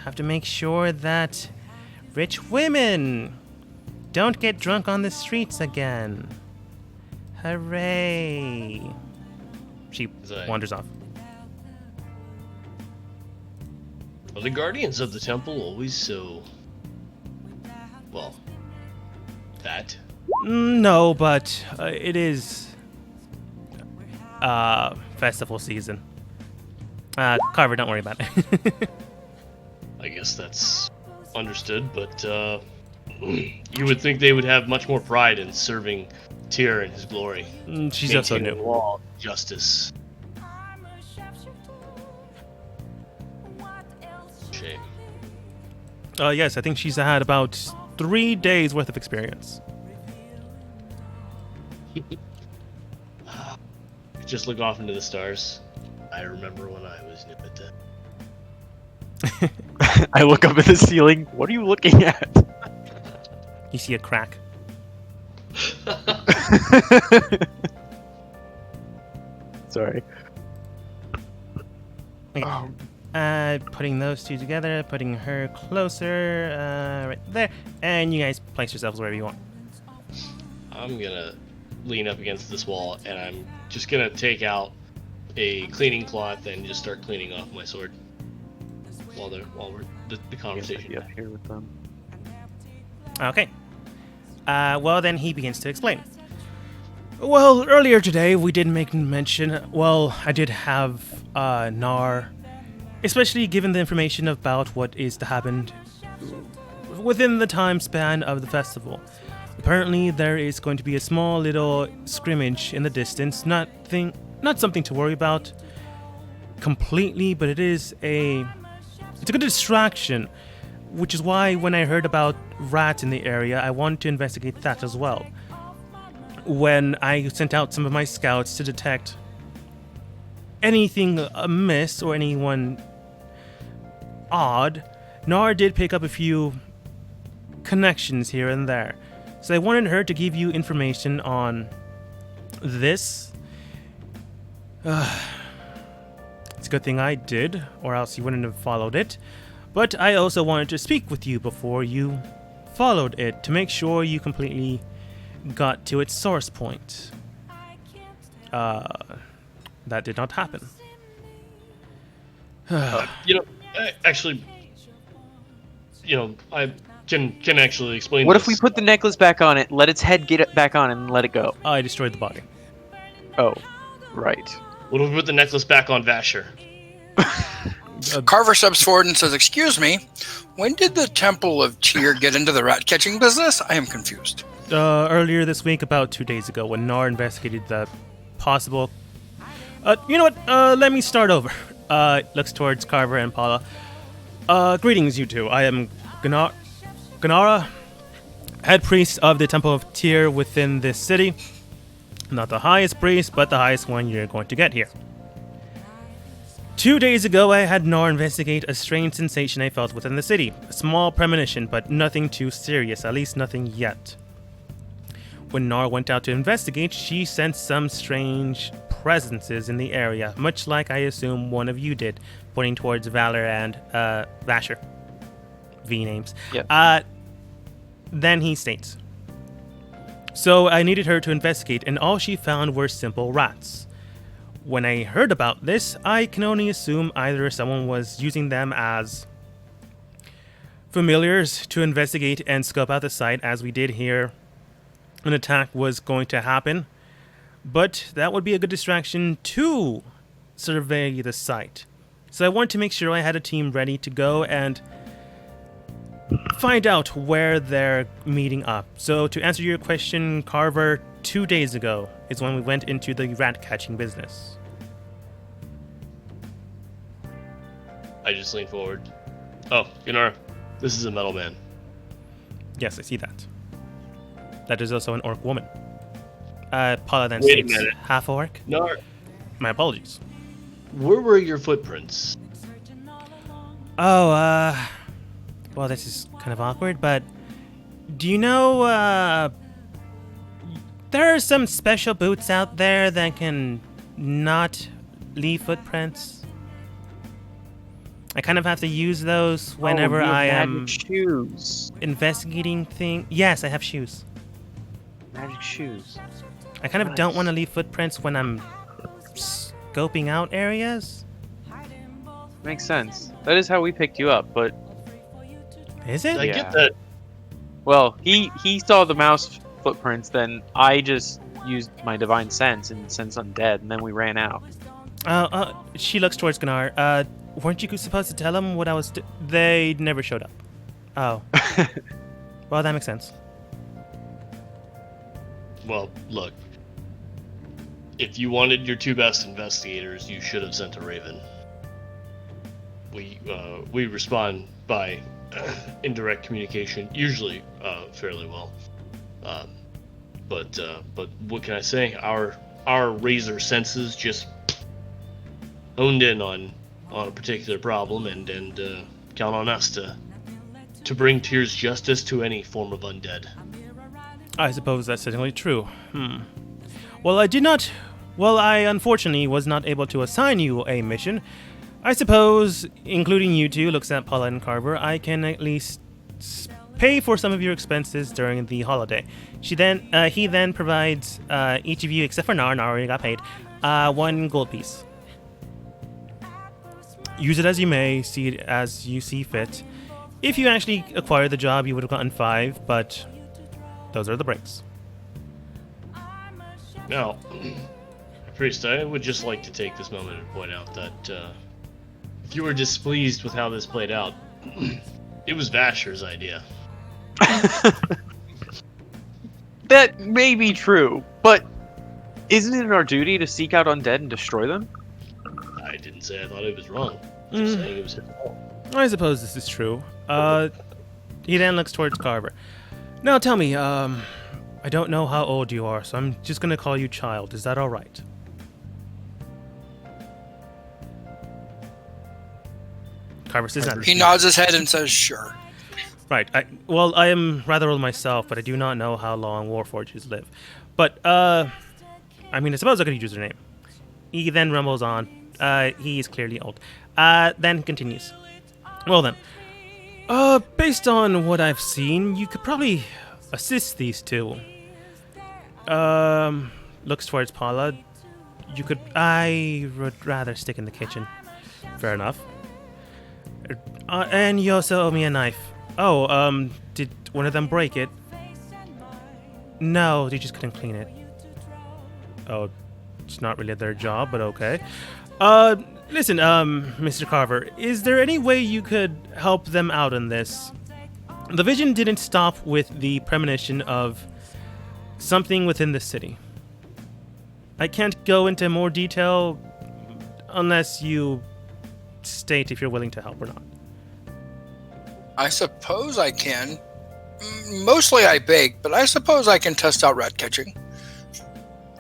Have to make sure that rich women don't get drunk on the streets again. Hooray. She Zay. wanders off. Are the guardians of the temple always so... well... that? No, but it is festival season. Carver, don't worry about it. I guess that's understood, but you would think they would have much more pride in serving Tyr in his glory. She's also Maintaining new. law, justice. Shame. Yes, I think she's had about 3 days worth of experience. Just look off into the stars. I remember when I was new at that. I look up at the ceiling. What are you looking at? You see a crack. Sorry. Okay. Putting those two together, putting her closer, right there, and you guys place yourselves wherever you want. I'm gonna lean up against this wall, and I'm just gonna take out a cleaning cloth and just start cleaning off my sword while we're the conversation. Up here with them. Okay. Well, then he begins to explain. Well, earlier today we did make mention. Well, I did have Nar, especially given the information about what is to happen within the time span of the festival. Apparently, there is going to be a small little scrimmage in the distance. Not something to worry about completely, but it's a good distraction. Which is why when I heard about rats in the area, I wanted to investigate that as well. When I sent out some of my scouts to detect anything amiss or anyone odd, Nar did pick up a few connections here and there. So I wanted her to give you information on this. It's It's a good thing I did, or else you wouldn't have followed it. But I also wanted to speak with you before you followed it to make sure you completely got to its source point. That did not happen. Actually, I can actually explain. What this. if we put the necklace back on it, let its head get it back on, and let it go? I destroyed the body. Oh, right. What if we put the necklace back on Vasher? Carver steps forward and says, "Excuse me, when did the Temple of Tyr get into the rat catching business? I am confused." Earlier this week, about 2 days ago, when Nar investigated the possible... you know what? Let me start over. Looks towards Carver and Paula. Greetings, you two. I am Ganara, head priest of the Temple of Tyr within this city. Not the highest priest, but the highest one you're going to get here. 2 days ago, I had Nar investigate a strange sensation I felt within the city. A small premonition, but nothing too serious, at least nothing yet. When Nar went out to investigate, she sensed some strange presences in the area, much like I assume one of you did, pointing towards Valor and Vasher. V names. Yep. Then he states, "So I needed her to investigate, and all she found were simple rats. When I heard about this, I can only assume either someone was using them as familiars to investigate and scope out the site, as we did hear an attack was going to happen, but that would be a good distraction to survey the site. So I wanted to make sure I had a team ready to go and find out where they're meeting up. So to answer your question, Carver, 2 days ago is when we went into the rat catching business." I just lean forward. Oh, Gunnar, this is a metal man. Yes, I see that. That is also an orc woman. Paula then Wait a states, minute. half orc? Nar, My apologies. where were your footprints? Oh, well, this is kind of awkward, but do you know, there are some special boots out there that can not leave footprints? I kind of have to use those whenever you have I am magic shoes. investigating things. Yes, I have shoes. Magic shoes. I kind of don't want to leave footprints when I'm scoping out areas. Makes sense. That is how we picked you up, but Is it? I Yeah. get that. well, he saw the mouse footprints, then I just used my divine sense and sensed undead, and then we ran out. She looks towards Gunnar. Weren't you supposed to tell them what I was They never showed up. Oh. Well, that makes sense. Well, look. If you wanted your two best investigators, you should have sent a raven. We respond by indirect communication, usually fairly well. But what can I say? Our razor senses just honed in on a particular problem, and count on us to bring Tyr's justice to any form of undead. I suppose that's certainly true. Well, I unfortunately was not able to assign you a mission. I suppose, including you two, looks at Paula and Carver, I can at least pay for some of your expenses during the holiday. He then provides each of you, except for Nar already got paid, 1 gold piece. Use it as you may, see it as you see fit. If you actually acquired the job, you would have gotten 5, but those are the breaks. Now, Priest, I would just like to take this moment and point out that if you were displeased with how this played out, it was Vasher's idea. That may be true, but isn't it our duty to seek out undead and destroy them? I didn't say I thought it was wrong. Just saying it was his fault. I suppose this is true. He then looks towards Carver. Now tell me, I don't know how old you are, so I'm just gonna call you Child. Is that alright? Carver says that. He nods his head and says, "Sure." Right. I am rather old myself, but I do not know how long Warforges live. But, I suppose I could use your name. He then rumbles on. he is clearly old. Then continues. Well then, Based on what I've seen, you could probably assist these two. looks towards Paula. I would rather stick in the kitchen. Fair enough. And you also owe me a knife. Oh, Did one of them break it? No, they just couldn't clean it. oh, it's not really their job, but okay. Listen, Mr. Carver, is there any way you could help them out in this? The vision didn't stop with the premonition of something within the city. I can't go into more detail unless you state if you're willing to help or not. I suppose I can. Mostly I bake, but I suppose I can test out rat catching.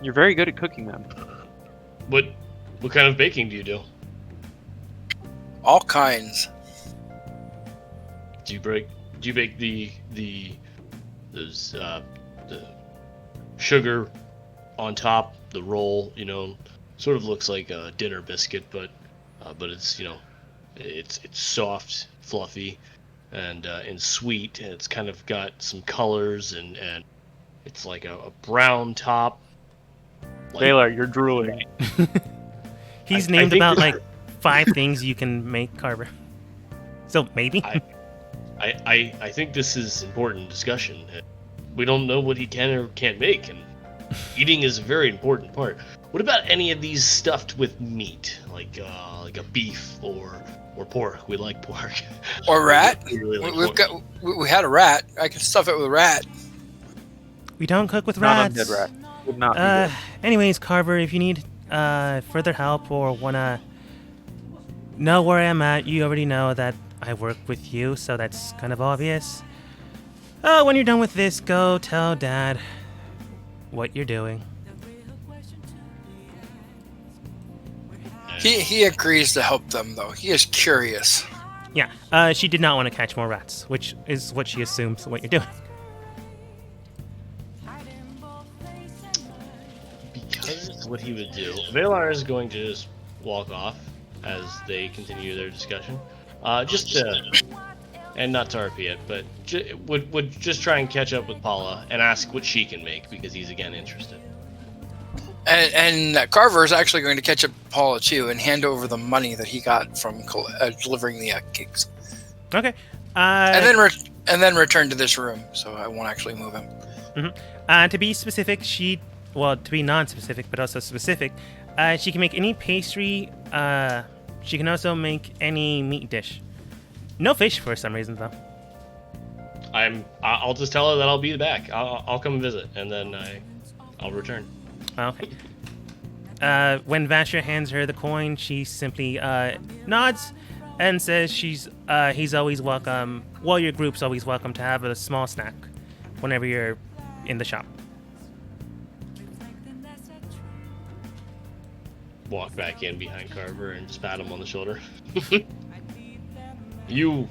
You're very good at cooking them. What kind of baking do you do? All kinds. Do you bake the sugar on top, the roll, sort of looks like a dinner biscuit, but it's it's soft, fluffy, and sweet, and it's kind of got some colors, and it's like a brown top. Baylor, you're drooling. He's I named think about this- like 5 things you can make, Carver. So maybe. I think this is important discussion. We don't know what he can or can't make, and eating is a very important part. What about any of these stuffed with meat, like a beef or pork? We like pork. Or rat. We really like pork. We had a rat. I can stuff it with rat. We don't cook with Not rats. undead rat. Would not be good. Anyways, Carver, if you need further help or wanna know where I'm at, you already know that I work with you, so that's kind of obvious. When you're done with this, go tell Dad what you're doing. He agrees to help them, though. He is curious. Yeah, she did not want to catch more rats, which is what she assumes what you're doing. Because what he would do, Valar is going to just walk off as they continue their discussion. Just to, and not to RP it, but would just try and catch up with Paula and ask what she can make, because he's again interested. And Carver is actually going to catch up Paula too and hand over the money that he got from delivering the cakes, Okay. and then return to this room. So I won't actually move him. To be specific, to be non-specific, but also specific, she can make any pastry. She can also make any meat dish. No fish for some reason, though. I'll just tell her that I'll be back. I'll come visit, and then I'll return. Okay. When Vasher hands her the coin, she simply nods and says he's always welcome. Well, your group's always welcome to have a small snack whenever you're in the shop. Walk back in behind Carver and just pat him on the shoulder. You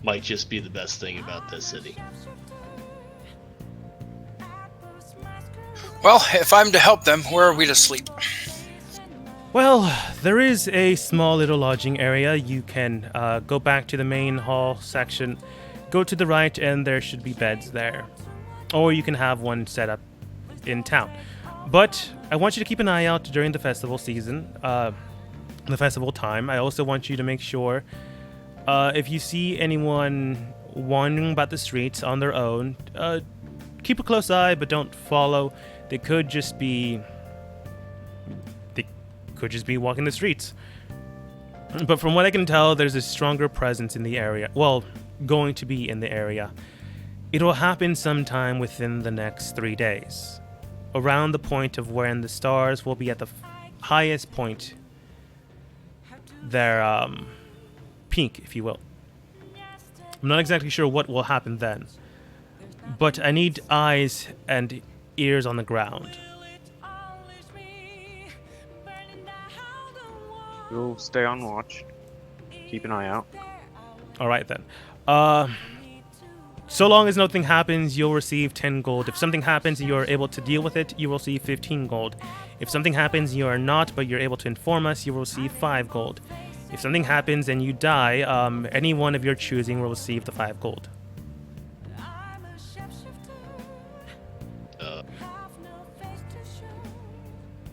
might just be the best thing about this city. Well, if I'm to help them, where are we to sleep? Well, there is a small little lodging area. You can go back to the main hall section, go to the right, and there should be beds there. Or you can have one set up in town. But I want you to keep an eye out during the festival season, the festival time. I also want you to make sure if you see anyone wandering about the streets on their own, keep a close eye, but don't follow. They could just be walking the streets. But from what I can tell, there's a stronger presence in the area. Well, going to be in the area. It will happen sometime within the next 3 days. Around the point of when the stars will be at the highest point. Their peak, if you will. I'm not exactly sure what will happen then. But I need eyes and ears on the ground. We'll stay on watch. Keep an eye out. All right then. So long as nothing happens, you'll receive 10 gold. If something happens and you're able to deal with it, you will receive 15 gold. If something happens and you are not, but you're able to inform us, you will receive 5 gold. If something happens and you die, any one of your choosing will receive the 5 gold.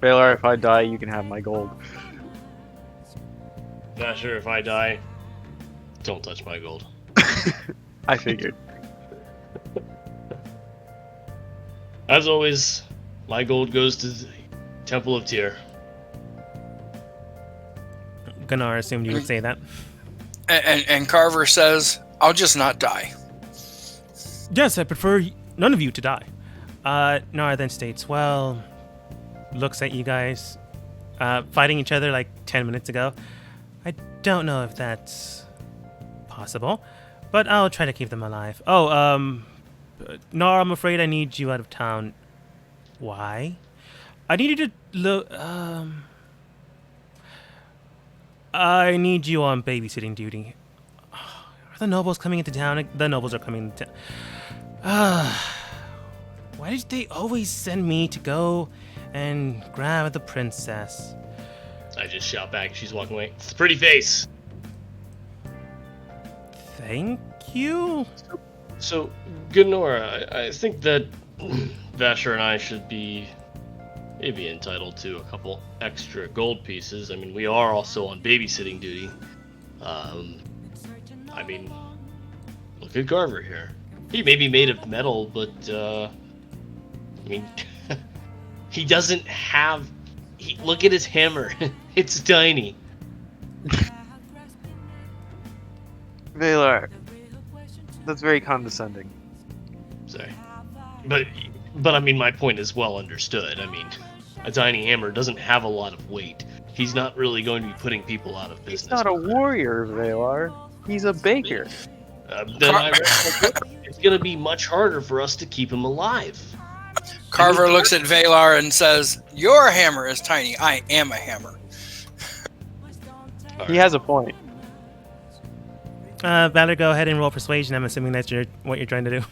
Baylor, if I die, you can have my gold. Not sure if I die. Don't touch my gold. I figured. As always, my gold goes to the Temple of Tyr. Gunnar assumed you would say that. And Carver says, I'll just not die. Yes, I prefer none of you to die. Nara then states, well, looks at you guys fighting each other like 10 minutes ago. I don't know if that's possible, but I'll try to keep them alive. Oh, Nara, I'm afraid I need you out of town. Why? I need you to look, I need you on babysitting duty. Are the nobles coming into town? The nobles are coming into town. Why did they always send me to go and grab the princess? I just shout back. She's walking away. It's a pretty face. Thank you? So, Gunnar, I think that Vasher and I should be maybe entitled to a couple extra gold pieces. I mean, we are also on babysitting duty. I mean, look at Carver here. He may be made of metal, but, I mean, he doesn't have... look at his hammer. It's tiny. Baylor, that's very condescending. Sorry. But I mean, my point is well understood. I mean, a tiny hammer doesn't have a lot of weight. He's not really going to be putting people out of business. He's not a warrior, Valar. He's a baker. Then it's going to be much harder for us to keep him alive. Carver looks at Valar and says, your hammer is tiny. I am a hammer. He has a point. Valor, go ahead and roll persuasion. I'm assuming that's what you're trying to do.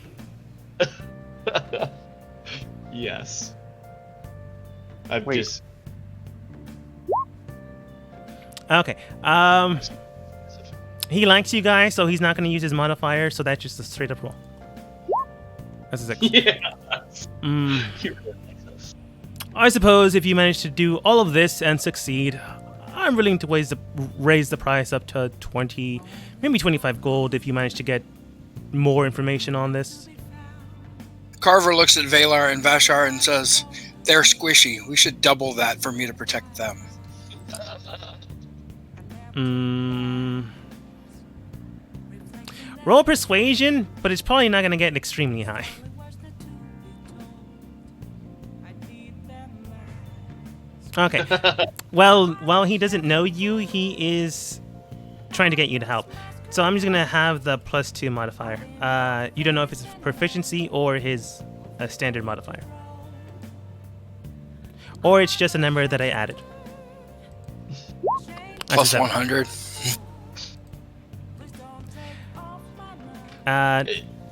Yes. I've Wait. just... Okay. He likes you guys, so he's not going to use his modifier, so that's just a straight up roll. That's a 6. Yeah. He really likes us. I suppose if you manage to do all of this and succeed, I'm willing to raise the price up to 20, maybe 25 gold if you manage to get more information on this. Carver looks at Valar and Vashar and says, they're squishy. We should double that for me to protect them. Roll persuasion, but it's probably not going to get extremely high. Okay. Well, while he doesn't know you, he is trying to get you to help. So I'm just going to have the +2 modifier. You don't know if it's proficiency or his standard modifier. Or it's just a number that I added. That's Plus a 7. 100.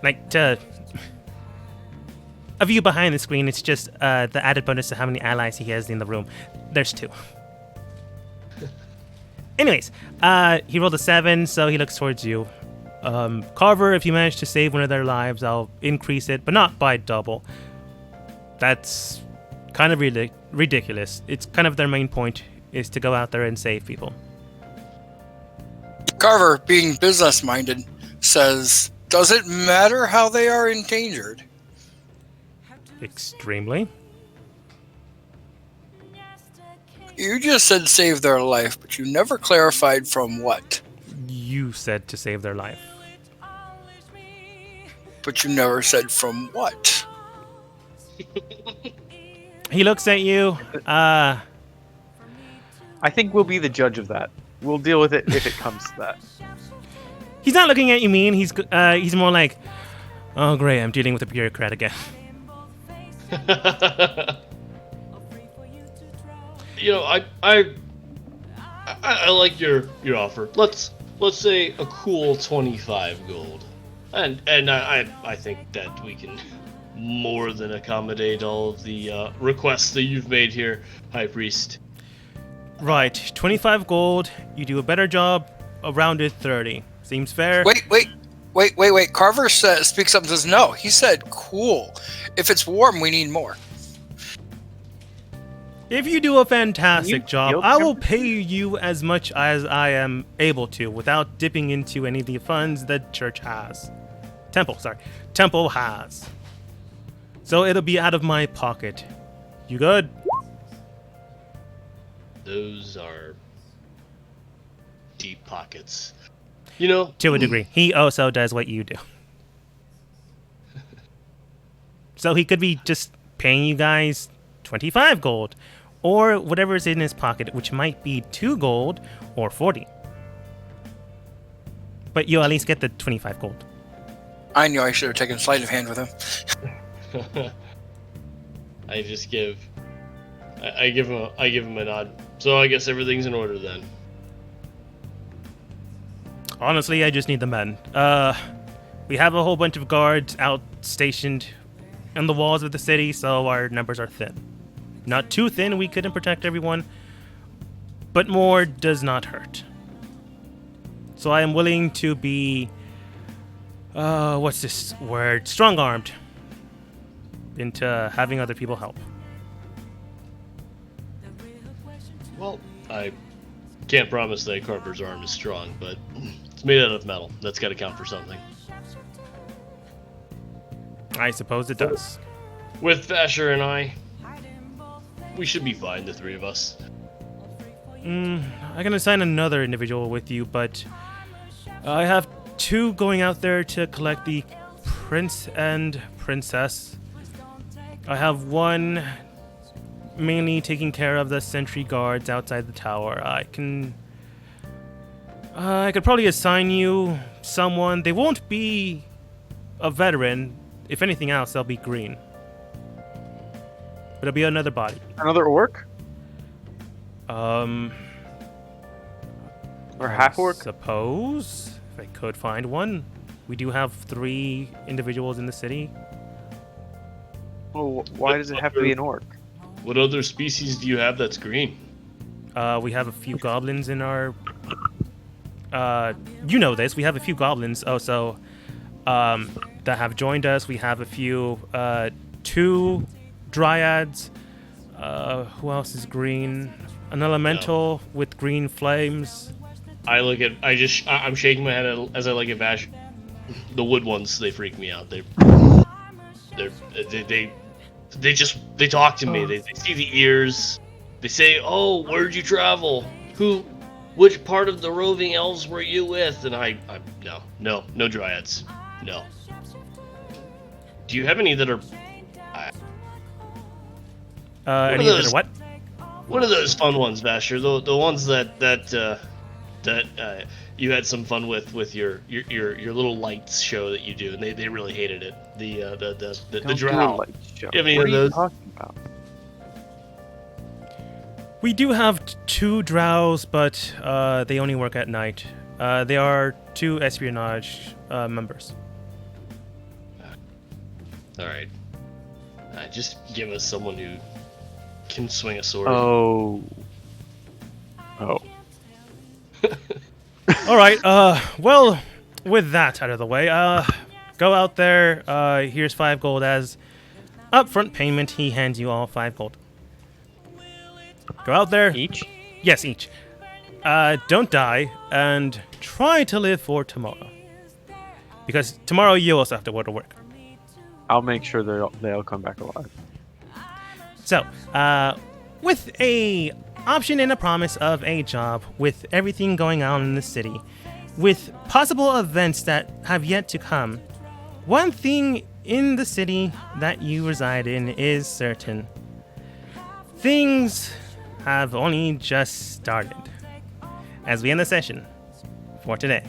Like to a view behind the screen, it's just the added bonus to how many allies he has in the room. There's 2. Anyways, he rolled a 7, so he looks towards you. Carver, if you manage to save one of their lives, I'll increase it, but not by double. That's kind of ridiculous. It's kind of their main point, is to go out there and save people. Carver, being business-minded, says, does it matter how they are endangered? Extremely. You just said save their life, but you never clarified from what. You said to save their life. But you never said from what. He looks at you. I think we'll be the judge of that. We'll deal with it if it comes to that. He's not looking at you mean. He's more like, oh great, I'm dealing with a bureaucrat again. You know, I like your offer. Let's say a cool 25 gold. And I think that we can more than accommodate all of the requests that you've made here, High Priest. Right, 25 gold. You do a better job, a rounded 30. Seems fair? Wait. Carver speaks up and says, no. He said, cool. If it's warm, we need more. If you do a fantastic job, feel I will temperature? pay you as much as I am able to without dipping into any of the funds that church has. Temple has. So it'll be out of my pocket. You good? Those are deep pockets. You know, To a degree. He also does what you do. So he could be just paying you guys 25 gold, or whatever is in his pocket, which might be 2 gold or 40. But you'll at least get the 25 gold. I knew I should have taken sleight of hand with him. I just give him a nod. So I guess everything's in order then. Honestly, I just need the men. We have a whole bunch of guards out stationed on the walls of the city, so our numbers are thin. Not too thin, we couldn't protect everyone, but more does not hurt. So I am willing to be, what's this word? Strong-armed into having other people help. Well, I can't promise that Carver's arm is strong, but it's made out of metal. That's got to count for something. I suppose it does. With Vasher and I, we should be fine, the three of us. I can assign another individual with you, but I have 2 going out there to collect the prince and princess. I have 1 mainly taking care of the sentry guards outside the tower. I could probably assign you someone. They won't be a veteran. If anything else, they'll be green. But it'll be another body. Another orc Or half orc? Suppose if I could find one. We do have 3 individuals in the city. Oh, why does it have to be an orc? What other species do you have that's green? We have a few goblins in our. You know this. We have a few goblins also that have joined us. We have a few 2 dryads. Who else is green? An elemental with green flames. I'm shaking my head as I look at Vash. The wood ones, they freak me out. They talk to me. They see the ears. They say, "Oh, where'd you travel? Which part of the roving elves were you with?" And no dryads, no. Do you have any that are? Any that are what? What are those fun ones, Vasher? The ones that you had some fun with your little lights show that you do, and they really hated it. The drow. You have any What of are you those? talking about? We do have 2 drows, but they only work at night. They are 2 espionage members. All right. Just give us someone who can swing a sword. Oh. All right. Well, with that out of the way, go out there. Here's 5 gold as upfront payment. He hands you all 5 gold. Go out there. Each? Yes, each. Don't die, and try to live for tomorrow. Because tomorrow you also have to go to work. I'll make sure they'll come back alive. So, with a option and a promise of a job, with everything going on in the city, with possible events that have yet to come, one thing in the city that you reside in is certain. Things have only just started. As we end the session for today.